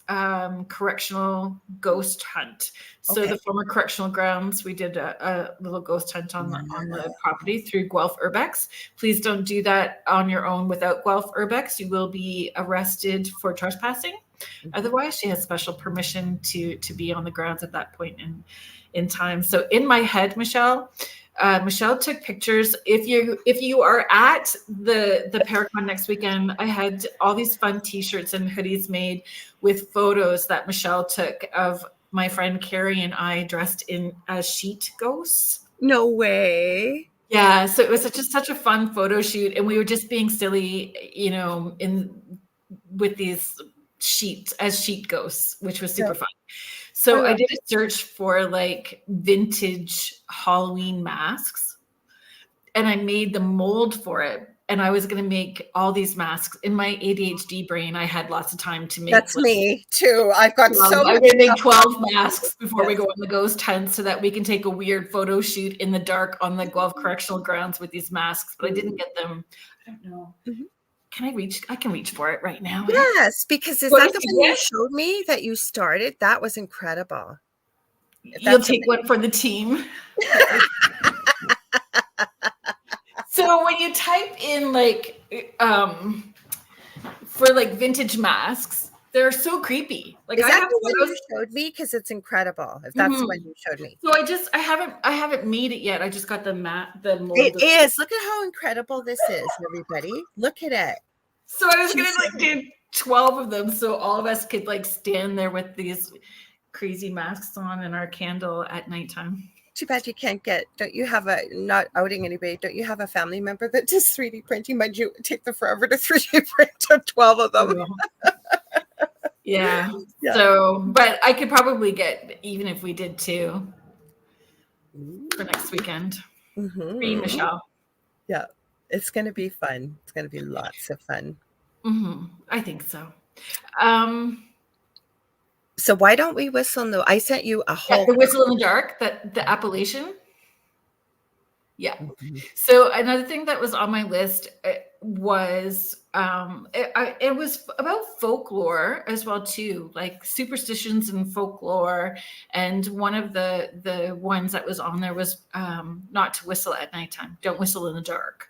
[SPEAKER 1] correctional ghost hunt. So the former correctional grounds, we did a little ghost hunt on the property through Guelph Urbex. Please don't do that on your own without Guelph Urbex. You will be arrested for trespassing. Otherwise, she has special permission to be on the grounds at that point in time. So in my head, Michelle took pictures. If you are at the Paracon next weekend, I had all these fun T-shirts and hoodies made with photos that Michelle took of my friend Carrie and I dressed in as sheet ghosts.
[SPEAKER 2] No way.
[SPEAKER 1] Yeah, so it was such a fun photo shoot, and we were just being silly, you know, with these sheet ghosts, which was super fun. So I did a search for like vintage Halloween masks, and I made the mold for it. And I was going to make all these masks. In my ADHD brain, I had lots of time to make.
[SPEAKER 2] That's me too. I've got so
[SPEAKER 1] I'm
[SPEAKER 2] much.
[SPEAKER 1] going to make 12 masks before we go on the ghost hunt, so that we can take a weird photo shoot in the dark on the Guelph Correctional Grounds with these masks. But I didn't get them. I don't know. Can I reach? I can reach for it right now.
[SPEAKER 2] Yes, because is that the one you showed me that you started? That was incredible.
[SPEAKER 1] You'll take one for the team. So when you type in like for like vintage masks, they're so creepy. Like,
[SPEAKER 2] is that the one you showed me? Because it's incredible. If that's the one you showed me.
[SPEAKER 1] So I haven't made it yet. I just got the mold.
[SPEAKER 2] It is. Look at how incredible this is, everybody. Look at it.
[SPEAKER 1] So I was gonna like do 12 of them, so all of us could like stand there with these crazy masks on and our candle at nighttime.
[SPEAKER 2] Too bad you can't don't you have not outing anybody, don't you have a family member that does 3D printing? Mind you, take them forever to 3D print 12 of them.
[SPEAKER 1] Yeah. So, but I could probably get, even if we did 2 for next weekend. Me, Michelle.
[SPEAKER 2] Yeah. It's going to be fun. It's going to be lots of fun.
[SPEAKER 1] I think so.
[SPEAKER 2] So why don't we whistle? I sent you a whole.
[SPEAKER 1] The whistle in the dark, the appellation. Yeah. So another thing that was on my list was it was about folklore as well too, like superstitions and folklore. And one of the ones that was on there was not to whistle at nighttime. Don't whistle in the dark.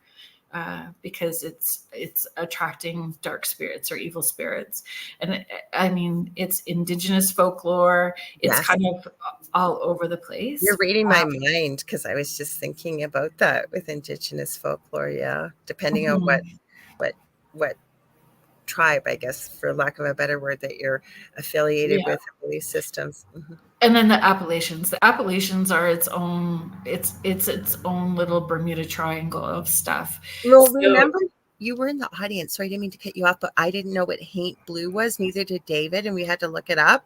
[SPEAKER 1] Because it's attracting dark spirits or evil spirits. And I mean, it's Indigenous folklore. It's kind of all over the place.
[SPEAKER 2] You're reading my mind, because I was just thinking about that with Indigenous folklore. Yeah. Depending on what tribe, I guess, for lack of a better word, that you're affiliated with, belief systems.
[SPEAKER 1] And then the Appalachians. The Appalachians are its own little Bermuda Triangle of stuff.
[SPEAKER 2] Well, remember, you were in the audience, so I didn't mean to cut you off, but I didn't know what haint blue was. Neither did David, and we had to look it up.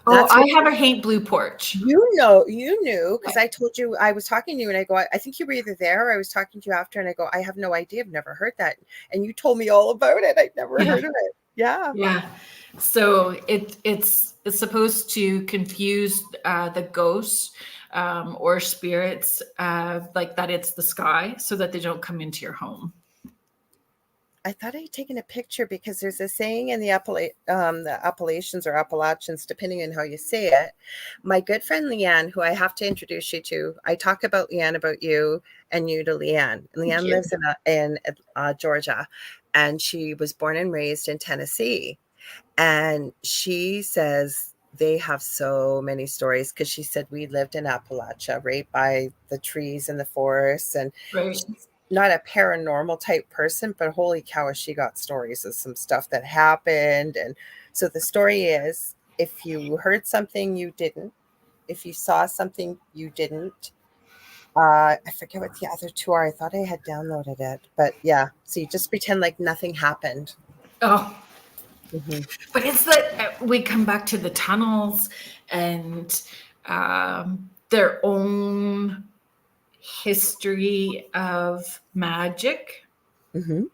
[SPEAKER 1] I have a haint blue porch.
[SPEAKER 2] You knew, because I told you, I was talking to you, and I go, I think you were either there or I was talking to you after, and I go, I have no idea. I've never heard that. And you told me all about it. I'd never heard of it. Yeah.
[SPEAKER 1] Yeah. So it's supposed to confuse the ghosts or spirits, like that it's the sky, so that they don't come into your home.
[SPEAKER 2] I thought I'd taken a picture, because there's a saying in the Appalachians or Appalachians, depending on how you say it. My good friend Leanne, who I have to introduce you to, I talk about Leanne, about you, and you to Leanne. Leanne lives in Georgia, and she was born and raised in Tennessee. And she says they have so many stories, because she said we lived in Appalachia, right by the trees and the forests, and she's not a paranormal type person, but holy cow, she got stories of some stuff that happened. And so the story is, if you heard something you didn't, if you saw something you didn't, I forget what the other 2 are. I thought I had downloaded it, but yeah. So you just pretend like nothing happened.
[SPEAKER 1] Oh, but it's that we come back to the tunnels and their own history of magic, if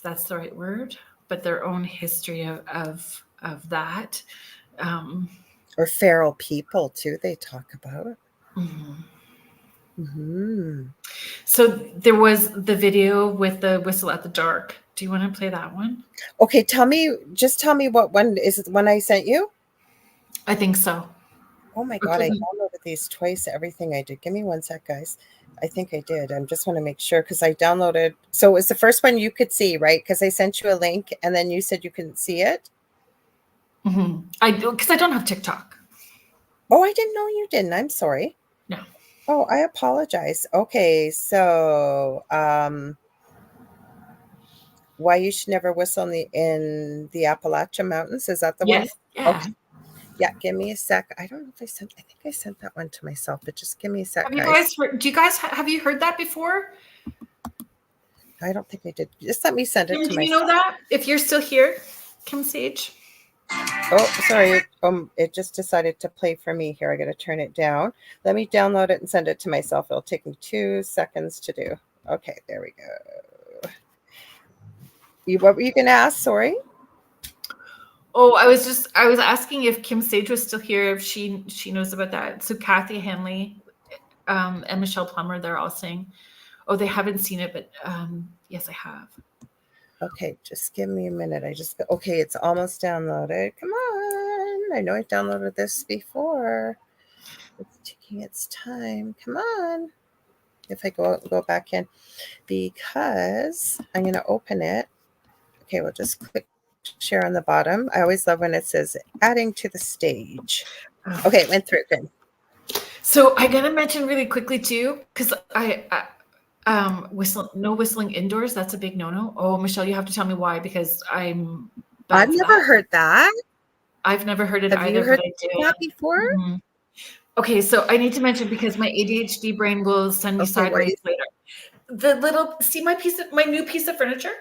[SPEAKER 1] that's the right word, but their own history of that.
[SPEAKER 2] Or feral people too, they talk about.
[SPEAKER 1] So there was the video with the whistle at the dark. Do you want to play that one?
[SPEAKER 2] Okay, tell me what one is it, the one I sent you?
[SPEAKER 1] I think so.
[SPEAKER 2] Oh my God, I downloaded these twice, everything I did. Give me one sec, guys. I think I did. I just want to make sure, because I downloaded. So it was the first one you could see, right? Because I sent you a link and then you said you couldn't see it.
[SPEAKER 1] Because I don't have TikTok.
[SPEAKER 2] Oh, I didn't know you didn't. I'm sorry.
[SPEAKER 1] No.
[SPEAKER 2] Oh, I apologize. Okay, so why you should never whistle in the Appalachian Mountains? Is that the one?
[SPEAKER 1] Yeah.
[SPEAKER 2] Okay. Yeah, give me a sec. I don't know if I think I sent that one to myself, but just give me a sec,
[SPEAKER 1] Have you
[SPEAKER 2] guys.
[SPEAKER 1] have you heard that before?
[SPEAKER 2] I don't think I did. Just let me send it
[SPEAKER 1] Kim,
[SPEAKER 2] to
[SPEAKER 1] do
[SPEAKER 2] myself.
[SPEAKER 1] you know that? If you're still here, Kim Sage.
[SPEAKER 2] Oh, sorry. It just decided to play for me here. I got to turn it down. Let me download it and send it to myself. It'll take me 2 seconds to do. Okay, there we go. What were you going to ask? Sorry.
[SPEAKER 1] Oh, I was asking if Kim Sage was still here, if she knows about that. So Kathy Henley, and Michelle Plummer, they're all saying, oh, they haven't seen it, but yes, I have.
[SPEAKER 2] Okay, just give me a minute. Okay, it's almost downloaded. Come on. I know I downloaded this before. It's taking its time. Come on. If I go back in, because I'm going to open it. Okay, we'll just click share on the bottom. I always love when it says adding to the stage. Okay, it went through. Good.
[SPEAKER 1] So I gotta mention really quickly too, because no whistling indoors. That's a big no-no. Oh, Michelle, you have to tell me why, because
[SPEAKER 2] I've never heard that.
[SPEAKER 1] I've never heard it
[SPEAKER 2] Have
[SPEAKER 1] either.
[SPEAKER 2] You heard
[SPEAKER 1] but I do
[SPEAKER 2] that before?
[SPEAKER 1] Mm-hmm. Okay, so I need to mention, because my ADHD brain will send me sideways later. The little, see my new piece of furniture?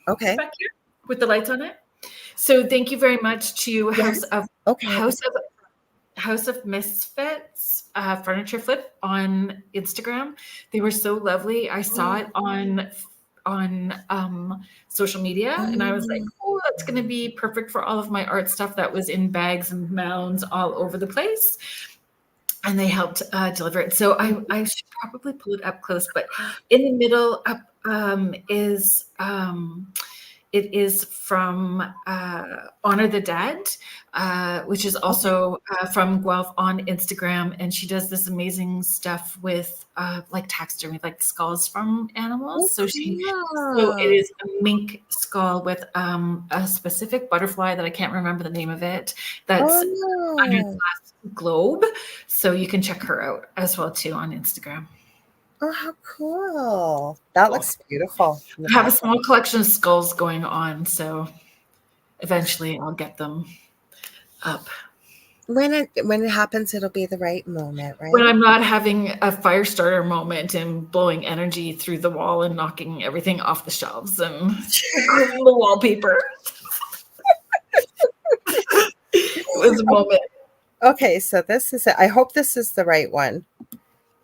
[SPEAKER 2] Okay.
[SPEAKER 1] Back here with the lights on it. So thank you very much to House of Misfits Furniture Flip on Instagram. They were so lovely. I saw it on social media, and I was like, oh, that's going to be perfect for all of my art stuff that was in bags and mounds all over the place. And they helped deliver it. So I should probably pull it up close, but in the middle up is it is from Honor the Dead, which is also from Guelph on Instagram. And she does this amazing stuff with like taxidermy, like skulls from animals. So it is a mink skull with a specific butterfly that I can't remember the name of it. That's under the glass globe. So you can check her out as well too on Instagram.
[SPEAKER 2] Oh, how cool. That looks beautiful.
[SPEAKER 1] I have a small collection of skulls going on, so eventually I'll get them up.
[SPEAKER 2] When it happens, it'll be the right moment, right?
[SPEAKER 1] When I'm not having a fire starter moment and blowing energy through the wall and knocking everything off the shelves and the wallpaper. It was a moment.
[SPEAKER 2] Okay, so this is it. I hope this is the right one.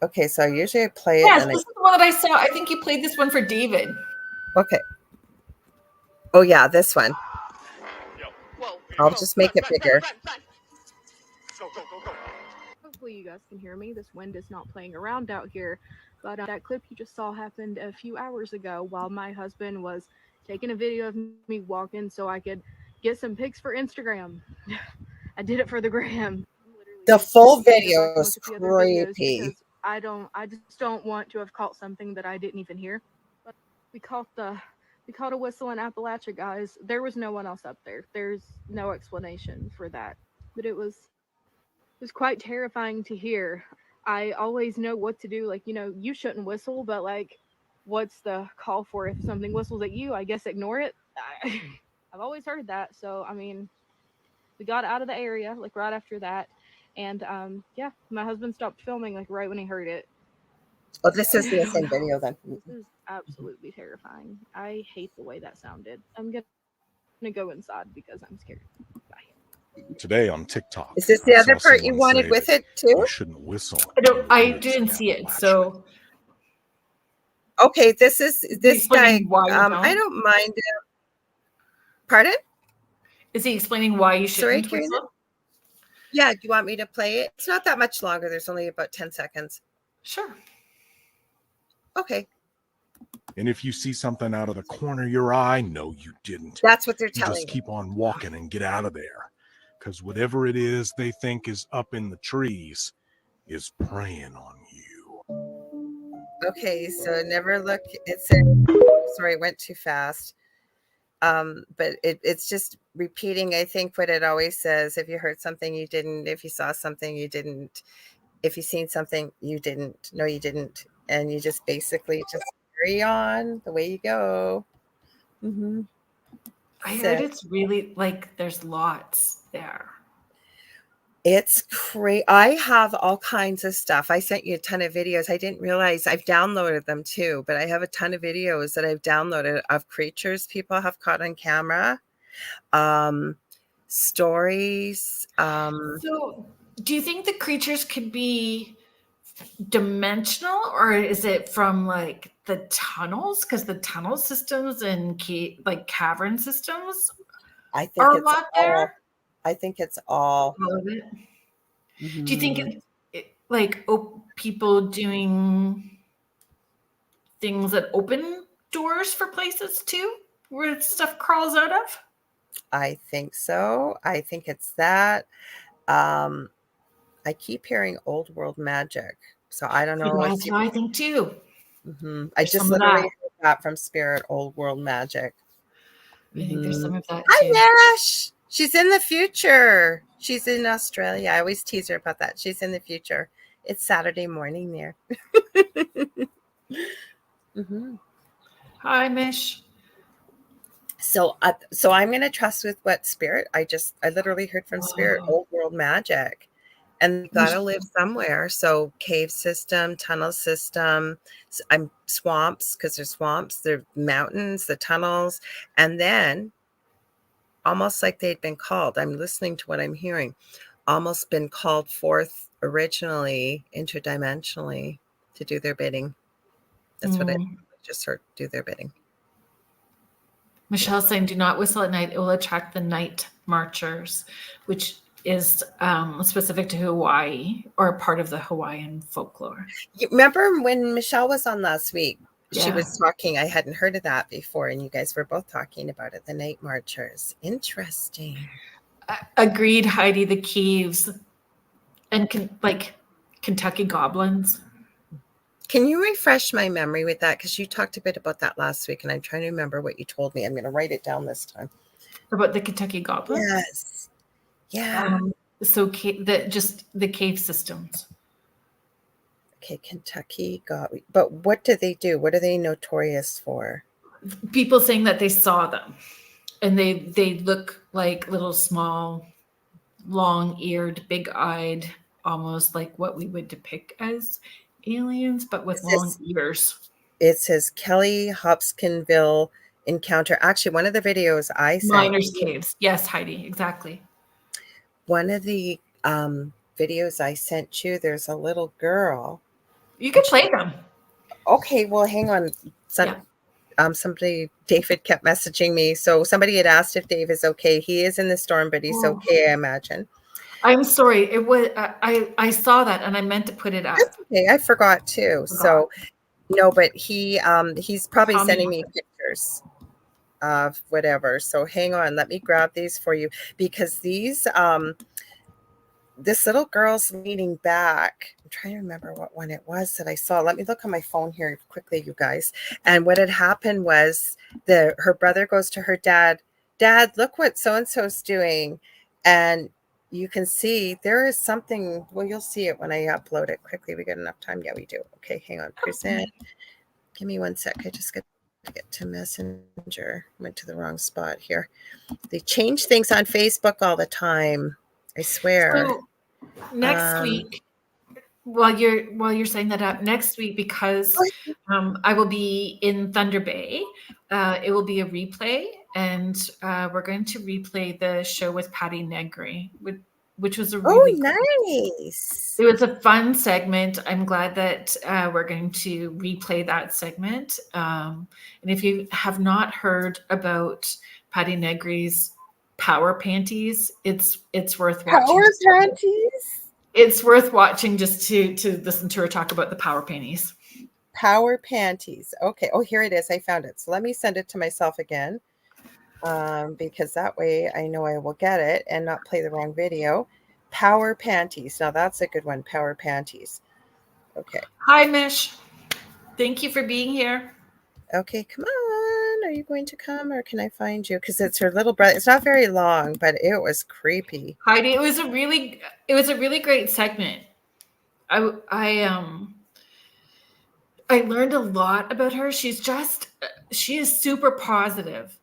[SPEAKER 2] Okay, so usually I play it.
[SPEAKER 1] Yes, this is the one that I saw. I think you played this one for David.
[SPEAKER 2] Okay. Oh yeah, this one. I'll just make it bigger.
[SPEAKER 4] Hopefully you guys can hear me. This wind is not playing around out here. But that clip you just saw happened a few hours ago while my husband was taking a video of me walking so I could get some pics for Instagram. I did it for the gram.
[SPEAKER 2] The full video is creepy.
[SPEAKER 4] I just don't want to have caught something that I didn't even hear. But we caught a whistle in Appalachia, guys. There was no one else up there. There's no explanation for that. But it was quite terrifying to hear. I always know what to do. Like, you shouldn't whistle, but like, what's the call for if something whistles at you? I guess ignore it. I've always heard that. So, I mean, we got out of the area like right after that. And my husband stopped filming like right when he heard it.
[SPEAKER 2] Oh, this is the same video then.
[SPEAKER 4] This is absolutely terrifying. I hate the way that sounded. I'm gonna go inside because I'm scared. Bye.
[SPEAKER 5] Today on TikTok.
[SPEAKER 2] Is this the other part you wanted with it too?
[SPEAKER 5] You shouldn't whistle.
[SPEAKER 1] I didn't see it, so.
[SPEAKER 2] Okay, this guy.
[SPEAKER 1] I
[SPEAKER 2] don't mind. Pardon?
[SPEAKER 1] Is he explaining why you shouldn't whistle?
[SPEAKER 2] Yeah, do you want me to play it? It's not that much longer. There's only about 10 seconds.
[SPEAKER 1] Sure.
[SPEAKER 2] Okay.
[SPEAKER 5] And if you see something out of the corner of your eye, no, you didn't.
[SPEAKER 2] That's what they're telling
[SPEAKER 5] you. Just keep on walking and get out of there. Because whatever it is they think is up in the trees is preying on you.
[SPEAKER 2] Okay, so never look. It said, sorry, I went too fast. But it's just repeating, I think, what it always says. If you heard something, you didn't. If you saw something, you didn't. If you seen something, you didn't. No, you didn't. And you just basically just carry on the way you go. Mm-hmm.
[SPEAKER 1] I heard it's really like there's lots there.
[SPEAKER 2] It's crazy. I have all kinds of stuff. I sent you a ton of videos. I didn't realize I've downloaded them too, but I have a ton of videos that I've downloaded of creatures people have caught on camera, um, stories.
[SPEAKER 1] So, do you think the creatures could be dimensional, or is it from like the tunnels? Because the tunnel systems and like cavern systems
[SPEAKER 2] I think
[SPEAKER 1] are a
[SPEAKER 2] it's
[SPEAKER 1] lot
[SPEAKER 2] all.
[SPEAKER 1] there.
[SPEAKER 2] I think it's all.
[SPEAKER 1] All of it. Do you think
[SPEAKER 2] Mhm.
[SPEAKER 1] like people doing things that open doors for places too, where stuff crawls out of?
[SPEAKER 2] I think so. I think it's that. Um, I keep hearing old world magic, so I don't know if
[SPEAKER 1] That's
[SPEAKER 2] you.
[SPEAKER 1] what I think too.
[SPEAKER 2] I
[SPEAKER 1] There's
[SPEAKER 2] just
[SPEAKER 1] some of
[SPEAKER 2] literally
[SPEAKER 1] that.
[SPEAKER 2] heard that from Spirit Old World Magic.
[SPEAKER 1] I think there's some of that
[SPEAKER 2] Hi,
[SPEAKER 1] too.
[SPEAKER 2] Nash. She's in the future. She's in Australia. I always tease her about that. She's in the future. It's Saturday morning there. Mhm.
[SPEAKER 1] Hi, Mish.
[SPEAKER 2] So I'm going to trust with what Spirit. I literally heard from Spirit
[SPEAKER 1] Oh,
[SPEAKER 2] Old World Magic, and they got
[SPEAKER 1] Mish,
[SPEAKER 2] to live somewhere. So cave system, tunnel system, I'm swamps because there's swamps, there's mountains, the tunnels, and then almost like they'd been called. I'm listening to what I'm hearing. Almost been called forth originally interdimensionally to do their bidding. That's what I
[SPEAKER 1] mm.
[SPEAKER 2] just heard. Do their bidding.
[SPEAKER 1] Michelle's saying, "Do not whistle at night; it will attract the night marchers," which is specific to Hawaii or part of the Hawaiian folklore.
[SPEAKER 2] You remember when Michelle was on last week? She
[SPEAKER 1] Yeah.
[SPEAKER 2] was talking. I hadn't heard of that before, and you guys were both talking about it. The night marchers. Interesting.
[SPEAKER 1] Agreed, Heidi. The caves and like Kentucky goblins.
[SPEAKER 2] Can you refresh my memory with that? Because you talked a bit about that last week, and I'm trying to remember what you told me. I'm going to write it down this time.
[SPEAKER 1] About the Kentucky goblins.
[SPEAKER 2] Yes. Yeah.
[SPEAKER 1] So just the cave systems.
[SPEAKER 2] Okay, Kentucky got. But what do they do? What are they notorious for?
[SPEAKER 1] People saying that they saw them, and they look like little small, long-eared, big-eyed, almost like what we would depict as aliens, but with long ears.
[SPEAKER 2] It says Kelly Hopkinsville encounter. Actually, one of the videos I sent.
[SPEAKER 1] Miners' caves. Yes, Heidi, exactly.
[SPEAKER 2] One of the videos I sent you, there's a little girl.
[SPEAKER 1] You can play them.
[SPEAKER 2] Okay, well, hang on. Somebody, David kept messaging me. So somebody had asked if Dave is okay. He is in the storm, but he's okay, I imagine.
[SPEAKER 1] I'm sorry. It was I saw that and I meant to put it up.
[SPEAKER 2] That's okay. I forgot too. So no, but he's probably sending me pictures of whatever. So hang on, let me grab these for you because these this little girl's leaning back. I'm trying to remember what one it was that I saw. Let me look on my phone here quickly, you guys. And what had happened was her brother goes to her dad, "Dad, look what so-and-so's doing." And you can see there is something. Well, you'll see it when I upload it quickly. We got enough time. Yeah, we do. Okay, hang on. Present. Give me 1 sec. I just got to get to Messenger. Went to the wrong spot here. They change things on Facebook all the time. I swear.
[SPEAKER 1] So next week, while you're setting that up, next week, because I will be in Thunder Bay, it will be a replay, and we're going to replay the show with Patty Negri, which was a really
[SPEAKER 2] nice.
[SPEAKER 1] It was a fun segment. I'm glad that we're going to replay that segment. And if you have not heard about Patty Negri's power panties, it's worth watching.
[SPEAKER 2] Power panties?
[SPEAKER 1] It's worth watching just to listen to her talk about the power panties.
[SPEAKER 2] Power panties. Okay. Oh, here it is. I found it. So let me send it to myself again, because that way I know I will get it and not play the wrong video. Power panties. Now that's a good one. Power panties. Okay.
[SPEAKER 1] Hi, Mish. Thank you for being here.
[SPEAKER 2] Okay, come on. Are you going to come or can I find you? Because it's her little brother. It's not very long, but it was creepy.
[SPEAKER 1] Heidi, it was a really great segment. I learned a lot about her. She is super positive.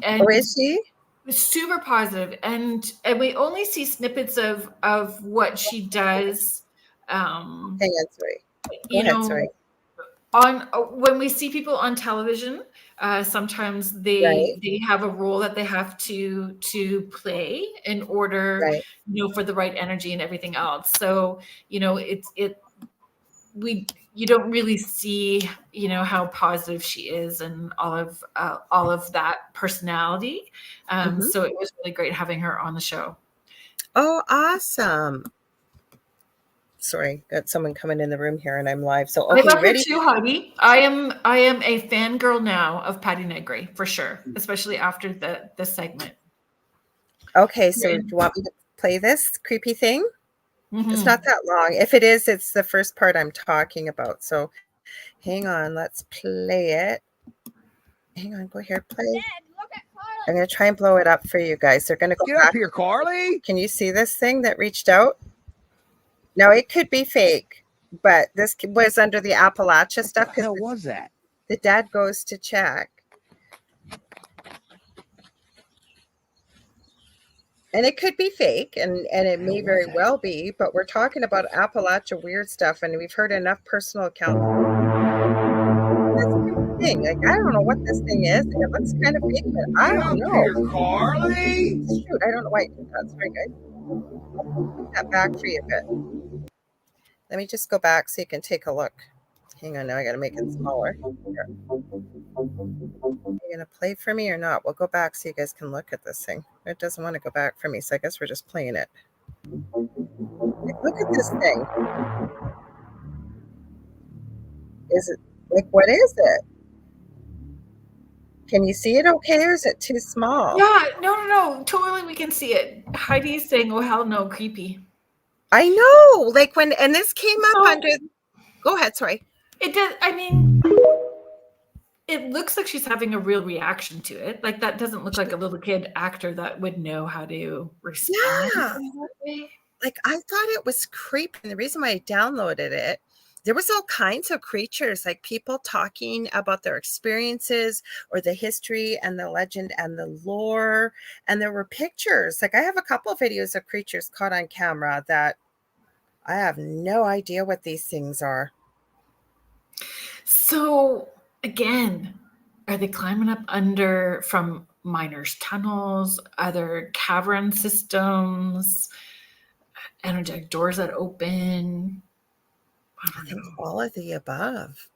[SPEAKER 2] Oh, is she?
[SPEAKER 1] super positive, and we only see snippets of what she does.
[SPEAKER 2] Hang on, sorry. Go
[SPEAKER 1] You
[SPEAKER 2] ahead,
[SPEAKER 1] know,
[SPEAKER 2] sorry.
[SPEAKER 1] on when we see people on television, sometimes
[SPEAKER 2] Right,
[SPEAKER 1] they have a role that they have to play in order,
[SPEAKER 2] right.
[SPEAKER 1] for the right energy and everything else. So you don't really see how positive she is and all of that personality.
[SPEAKER 2] Mhm.
[SPEAKER 1] So it was really great having her on the show.
[SPEAKER 2] Oh, awesome. Sorry, got someone coming in the room here and I'm live. So,
[SPEAKER 1] I
[SPEAKER 2] okay,
[SPEAKER 1] love her
[SPEAKER 2] ready?
[SPEAKER 1] too, Heidi. I am a fangirl now of Patty Negri for sure, especially after the segment.
[SPEAKER 2] Okay, so do you want me to play this creepy thing? It's not
[SPEAKER 1] Mhm.
[SPEAKER 2] that long. If it is, it's the first part I'm talking about. So, hang on, let's play it. Hang on, go here, play. I'm going to try and blow it up for you guys. They're going to go
[SPEAKER 6] Get
[SPEAKER 2] back.
[SPEAKER 6] up here, Carly.
[SPEAKER 2] Can you see this thing that reached out? Now, it could be fake, but this was under the Appalachia stuff
[SPEAKER 6] What the hell
[SPEAKER 2] because
[SPEAKER 6] was that?
[SPEAKER 2] the dad goes to check. And it could be fake, and it may very well be, but we're talking about Appalachia weird stuff, and we've heard enough personal accounts. This thing, like, I don't know what this thing is. It looks kind of fake, but I
[SPEAKER 6] Get
[SPEAKER 2] don't
[SPEAKER 6] up
[SPEAKER 2] know.
[SPEAKER 6] here, Carly.
[SPEAKER 2] Shoot, I don't know why I did that. Sorry, guys. I'll put that back for you a bit. Let me just go back so you can take a look. Hang on, now I got to make it smaller. Here. Are you going to play for me or not? We'll go back so you guys can look at this thing. It doesn't want to go back for me, so I guess we're just playing it. Like, look at this thing. Is it, like, what is it? Can you see it okay, or is it too small?
[SPEAKER 1] Yeah, no, totally, we can see it. Heidi is saying, "Oh hell no, creepy."
[SPEAKER 2] I know, like, when, and this came up
[SPEAKER 1] So
[SPEAKER 2] under, go ahead, sorry.
[SPEAKER 1] it does. I mean, it looks like she's having a real reaction to it. Like that doesn't look like a little kid actor that would know how to respond
[SPEAKER 2] Yeah,
[SPEAKER 1] in that way.
[SPEAKER 2] like, I thought it was creepy, and the reason why I downloaded it, there was all kinds of creatures, like people talking about their experiences or the history and the legend and the lore, and there were pictures. Like, I have a couple of videos of creatures caught on camera that I have no idea what these things are.
[SPEAKER 1] So again, are they climbing up under from miners' tunnels, other cavern systems, energetic doors that open? I
[SPEAKER 2] I
[SPEAKER 1] don't
[SPEAKER 2] think
[SPEAKER 1] know.
[SPEAKER 2] all of the above.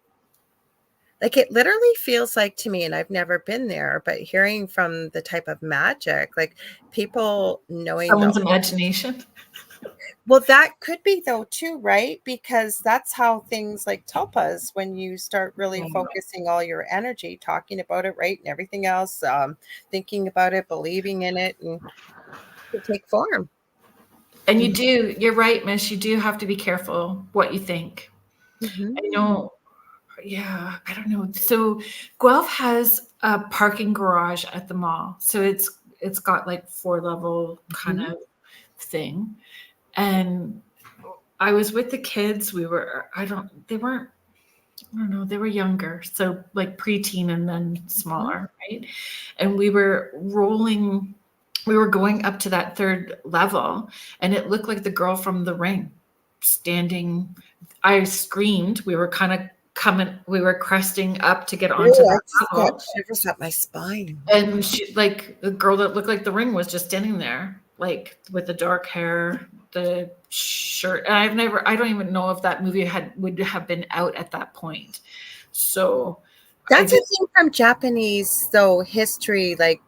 [SPEAKER 2] Like, it literally feels like to me, and I've never been there, but hearing from the type of magic, like people knowing
[SPEAKER 1] Someone's imagination.
[SPEAKER 2] well, that could be though too, right? Because that's how things like tulpas, when you start really focusing all your energy, talking about it, right, and everything else, thinking about it, believing in it, and to take form.
[SPEAKER 1] And you're right, Miss. You do have to be careful what you think.
[SPEAKER 2] Mm-hmm.
[SPEAKER 1] I know, yeah, I don't know. So Guelph has a parking garage at the mall. So it's got like 4-level kind
[SPEAKER 2] Mm-hmm.
[SPEAKER 1] of thing. And I was with the kids. They weren't, I don't know, they were younger. So like preteen and then smaller, right? And we were going up to that 3rd level, and it looked like the girl from The Ring standing. I screamed. We were cresting up to get onto
[SPEAKER 2] Oh, I
[SPEAKER 1] that
[SPEAKER 2] just got
[SPEAKER 1] level.
[SPEAKER 2] shivers up my spine.
[SPEAKER 1] And she, like the girl that looked like The Ring, was just standing there, like with the dark hair, the shirt. And I don't even know if that movie would have been out at that point. So I
[SPEAKER 2] That's a
[SPEAKER 1] just,
[SPEAKER 2] thing from Japanese, though, history, like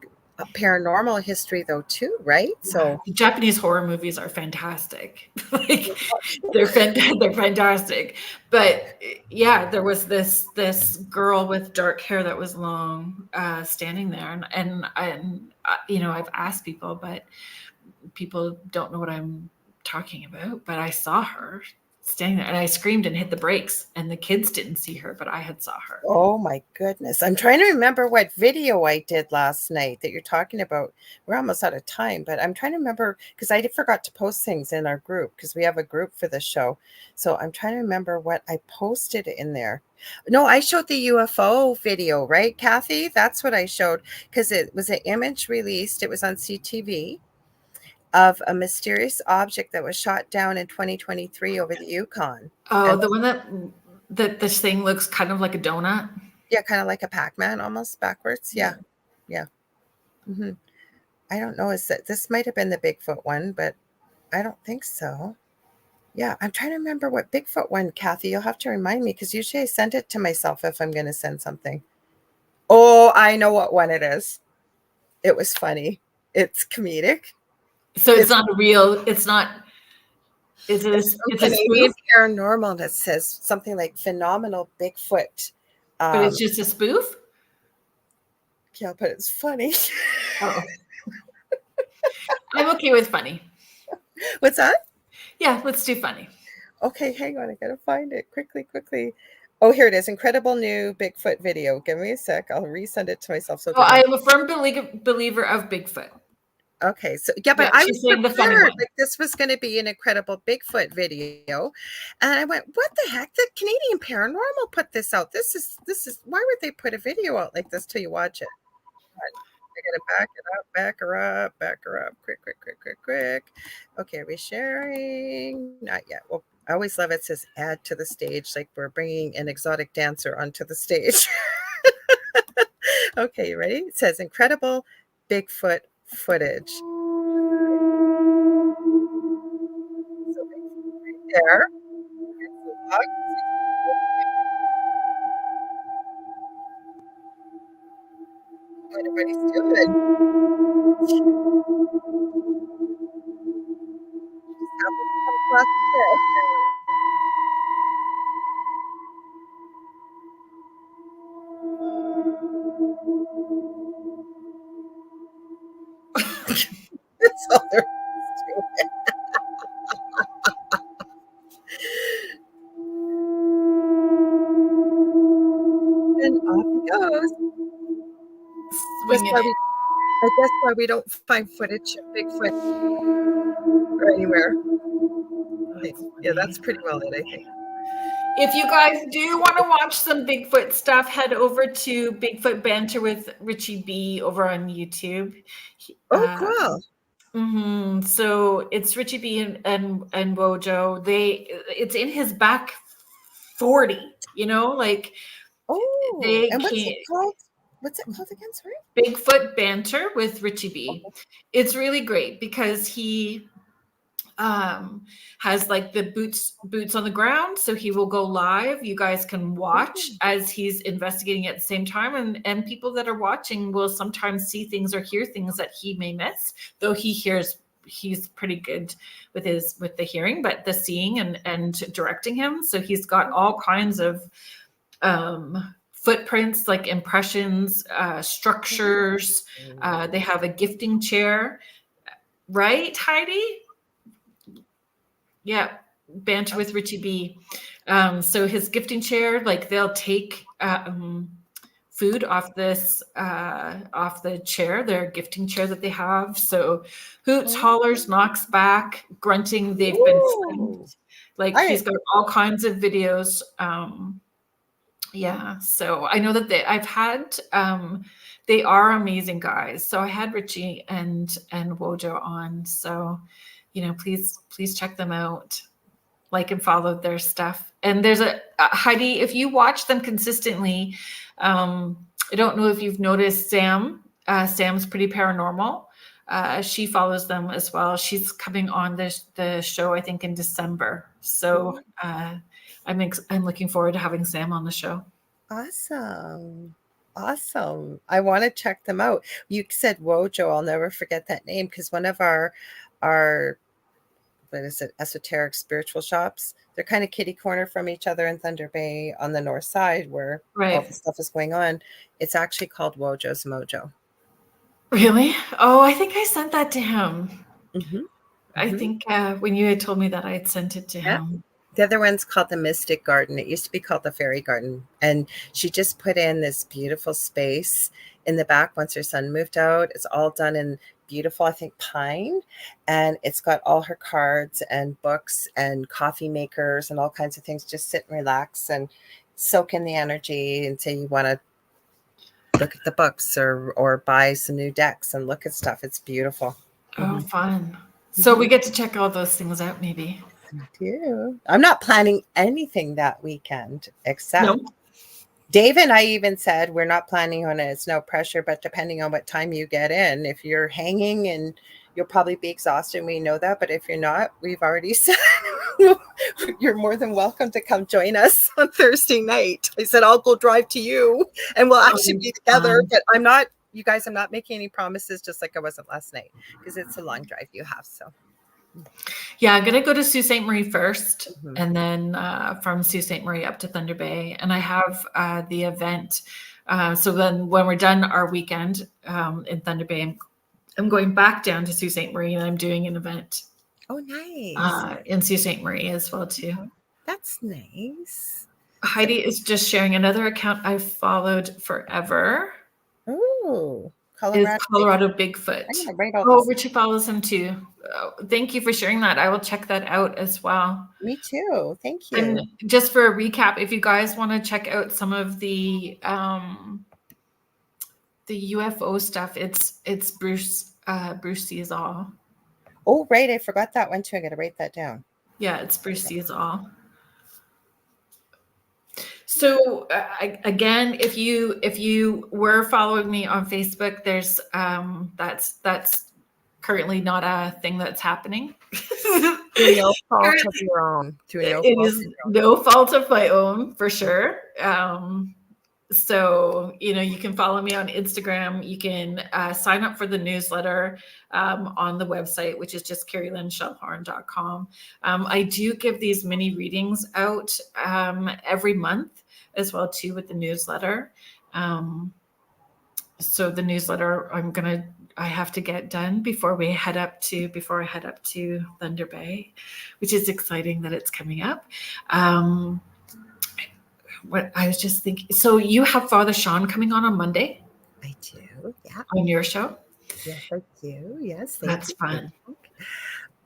[SPEAKER 2] paranormal history, though, too, right? So,
[SPEAKER 1] the Japanese horror movies are fantastic. Like they're fantastic. But yeah, there was this girl with dark hair that was long, standing there, and I've asked people, but people don't know what I'm talking about. But I saw her standing there, and I screamed and hit the brakes, and the kids didn't see her, but I had saw her.
[SPEAKER 2] Oh my goodness. I'm trying to remember what video I did last night that you're talking about. We're almost out of time, but I'm trying to remember because I forgot to post things in our group because we have a group for the show. So I'm trying to remember what I posted in there. No, I showed the UFO video, right, Kathy? That's what I showed because it was an image released. It was on CTV of a mysterious object that was shot down in 2023 over the Yukon.
[SPEAKER 1] Oh,
[SPEAKER 2] And
[SPEAKER 1] the one that this thing looks kind of like a donut.
[SPEAKER 2] yeah, kind of like a Pac-Man almost backwards. Yeah. Mm-hmm. I don't know. Is that this might have been the Bigfoot one, but I don't think so. Yeah, I'm trying to remember what Bigfoot one, Kathy. You'll have to remind me because usually I send it to myself if I'm going to send something. Oh, I know what one it is. It was funny. It's comedic.
[SPEAKER 1] So it's not a real. It's not. It's a
[SPEAKER 2] Canadian
[SPEAKER 1] spoof,
[SPEAKER 2] Paranormal that says something like phenomenal Bigfoot.
[SPEAKER 1] but it's just a spoof.
[SPEAKER 2] Yeah, but it's funny.
[SPEAKER 1] Oh, I'm okay with funny.
[SPEAKER 2] What's that?
[SPEAKER 1] Yeah, let's do funny.
[SPEAKER 2] Okay, hang on. I gotta find it quickly. Oh, here it is. Incredible new Bigfoot video. Give me a sec. I'll resend it to myself. So
[SPEAKER 1] Oh, I am a firm believer of Bigfoot.
[SPEAKER 2] okay, so yeah, but
[SPEAKER 1] Yeah,
[SPEAKER 2] I
[SPEAKER 1] she's
[SPEAKER 2] was
[SPEAKER 1] saying the funny
[SPEAKER 2] prepared.
[SPEAKER 1] one.
[SPEAKER 2] Like this was going to be an incredible Bigfoot video, and I went, "What the heck? The Canadian Paranormal put this out. This is. Why would they put a video out like this till you watch it?" I gotta back her up, quick. Okay, are we sharing? Not yet. Well, I always love it says add to the stage, like we're bringing an exotic dancer onto the stage. Okay, you ready? It says incredible Bigfoot footage. So right there. Here's the log. What everybody's doing. That was fun last year. That's all there is to it. And off he goes.
[SPEAKER 1] Swinging it.
[SPEAKER 2] I guess why we don't find footage of Bigfoot or anywhere. Yeah, that's pretty well it, I think.
[SPEAKER 1] If you guys do want to watch some Bigfoot stuff, head over to Bigfoot Banter with Richie B over on YouTube.
[SPEAKER 2] Oh, cool.
[SPEAKER 1] So it's Richie B and Wojo. It's in his back 40. Like
[SPEAKER 2] Oh,
[SPEAKER 1] they
[SPEAKER 2] and what's it
[SPEAKER 1] can't.
[SPEAKER 2] called? What's it called again? Sorry.
[SPEAKER 1] Bigfoot Banter with Richie B. It's really great because he has like the boots on the ground, so he will go live. You guys can watch as he's investigating at the same time, and people that are watching will sometimes see things or hear things that he may miss, though he's pretty good with the hearing, but the seeing and directing him. So he's got all kinds of footprints, like impressions, structures. They have a gifting chair, right, Heidi? Yeah, Banter with Richie B. So his gifting chair, like they'll take food off the chair, their gifting chair that they have. So hoots, hollers, knocks back, grunting. They've been filmed. Like he's got all kinds of videos. Yeah, so I know that I've had they are amazing guys. So I had Richie and Wojo on. So please check them out, like and follow their stuff. And there's a Heidi, if you watch them consistently, I don't know if you've noticed Sam. Sam's pretty paranormal. She follows them as well. She's coming on the show, I think, in December. So I'm looking forward to having Sam on the show.
[SPEAKER 2] Awesome. I want to check them out. You said Wojo. I'll never forget that name because one of our what is it, esoteric spiritual shops, they're kind of kitty corner from each other in Thunder Bay on the north side where all the stuff is going on. It's actually called Wojo's Mojo.
[SPEAKER 1] Really? Oh, I think I sent that to him.
[SPEAKER 2] Mm-hmm.
[SPEAKER 1] I think when you had told me that, I had sent it to him.
[SPEAKER 2] The other one's called the Mystic Garden. It used to be called the Fairy Garden. And she just put in this beautiful space in the back once her son moved out. It's all done in beautiful, I think, pine. And it's got all her cards and books and coffee makers and all kinds of things. Just sit and relax and soak in the energy and say you want to look at the books or buy some new decks and look at stuff. It's beautiful.
[SPEAKER 1] Oh, fun. So we get to check all those things out, maybe.
[SPEAKER 2] I'm not planning anything that weekend except
[SPEAKER 1] No.
[SPEAKER 2] Dave and I even said we're not planning on it. It's no pressure, but depending on what time you get in, if you're hanging and you'll probably be exhausted, we know that. But if you're not, we've already said you're more than welcome to come join us on Thursday night. I said, I'll go drive to you and we'll actually be together. But I'm not, you guys, I'm not making any promises, just like I wasn't last night, because it's a long drive you have. So.
[SPEAKER 1] Yeah, I'm going to go to Sault Ste. Marie first, and then from Sault Ste. Marie up to Thunder Bay. And I have the event. So then when we're done our weekend in Thunder Bay, I'm going back down to Sault Ste. Marie, and I'm doing an event.
[SPEAKER 2] Oh, nice.
[SPEAKER 1] In Sault Ste. Marie as well, too.
[SPEAKER 2] That's nice.
[SPEAKER 1] Heidi is just sharing another account I've followed forever.
[SPEAKER 2] Oh,
[SPEAKER 1] Colorado Bigfoot. Richie follows him too. Thank you for sharing that. I will check that out as well.
[SPEAKER 2] Me too. Thank you.
[SPEAKER 1] And just for a recap, if you guys want to check out some of the UFO stuff, it's Bruce Sees All.
[SPEAKER 2] Oh, right. I forgot that one too. I got to write that down. Yeah,
[SPEAKER 1] it's Bruce Sees All. So again, if you were following me on Facebook, there's that's currently not a thing that's happening.
[SPEAKER 2] Through no fault of your own.
[SPEAKER 1] It is no fault of my own, for sure. So you can follow me on Instagram. You can sign up for the newsletter on the website, which is just kerrilynshellhorn.com. I do give these mini readings out every month as well too with the newsletter. So the newsletter I have to get done before I head up to Thunder Bay, which is exciting that it's coming up. What I was just thinking, so you have Father Sean coming on Monday?
[SPEAKER 2] I do, yeah.
[SPEAKER 1] On your show?
[SPEAKER 2] Yes, I do. Yes.
[SPEAKER 1] That's fun.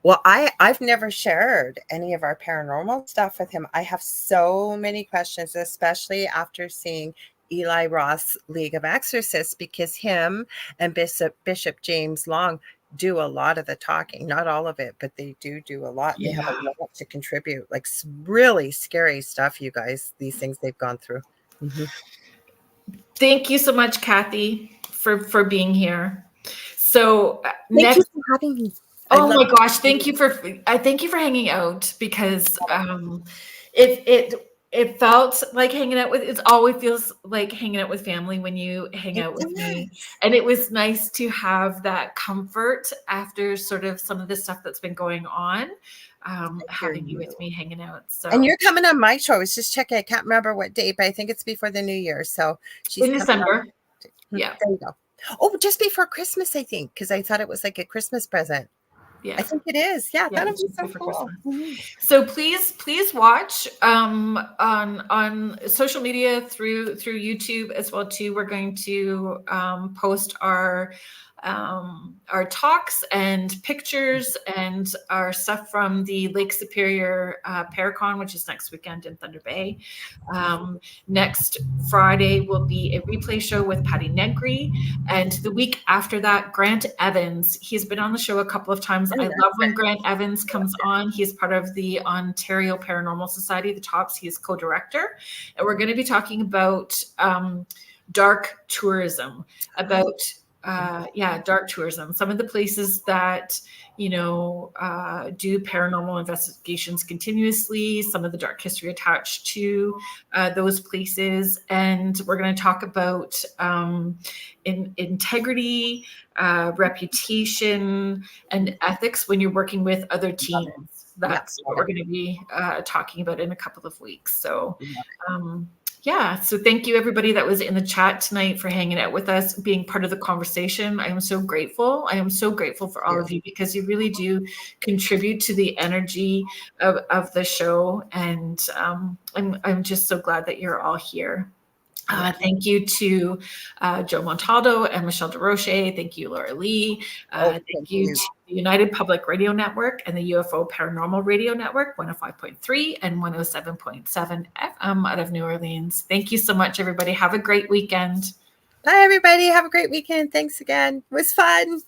[SPEAKER 2] Well, I've never shared any of our paranormal stuff with him. I have so many questions, especially after seeing Eli Roth's League of Exorcists, because him and Bishop James Long do a lot of the talking, not all of it, but they do a lot.
[SPEAKER 1] Yeah.
[SPEAKER 2] They have a lot to contribute, like really scary stuff, you guys, these things they've gone through.
[SPEAKER 1] Thank you so much, Kathy, for being here. So
[SPEAKER 2] thank you for having me.
[SPEAKER 1] Oh my gosh, thank you for hanging out, because it felt like hanging out with, it always feels like hanging out with family when you hang out with me. And it was nice to have that comfort after sort of some of the stuff that's been going on, having you with me hanging out. So, and
[SPEAKER 2] you're coming on my show. I was just checking. I can't remember what date, but I think it's before the New Year. So
[SPEAKER 1] she's in December. Yeah.
[SPEAKER 2] There you go. Oh, just before Christmas, I think, because I thought it was like a Christmas present.
[SPEAKER 1] Yeah,
[SPEAKER 2] I think it is. Yeah, that'll be so cool.
[SPEAKER 1] So please watch on social media through YouTube as well too. We're going to post our talks and pictures and our stuff from the Lake Superior Paracon, which is next weekend in Thunder Bay. Next Friday will be a replay show with Patty Negri, and the week after that, Grant Evans. He's been on the show a couple of times. I love when Grant Evans comes on. He's part of the Ontario Paranormal Society, the TOPS. He's co-director, and we're going to be talking about dark tourism, about dark tourism, some of the places that do paranormal investigations continuously, some of the dark history attached to those places. And we're going to talk about integrity, reputation, and ethics when you're working with other teams. That's what we're going to be talking about in a couple of weeks. So Yeah. So thank you, everybody that was in the chat tonight, for hanging out with us, being part of the conversation. I am so grateful. I am so grateful for all of you, because you really do contribute to the energy of the show. And I'm just so glad that you're all here. Thank you to Joe Montaldo and Michelle DeRoche. Thank you, Lorilei. Thank you to the United Public Radio Network and the UFO Paranormal Radio Network, 105.3 and 107.7 FM out of New Orleans. Thank you so much, everybody. Have a great weekend.
[SPEAKER 2] Bye, everybody. Have a great weekend. Thanks again. It was fun.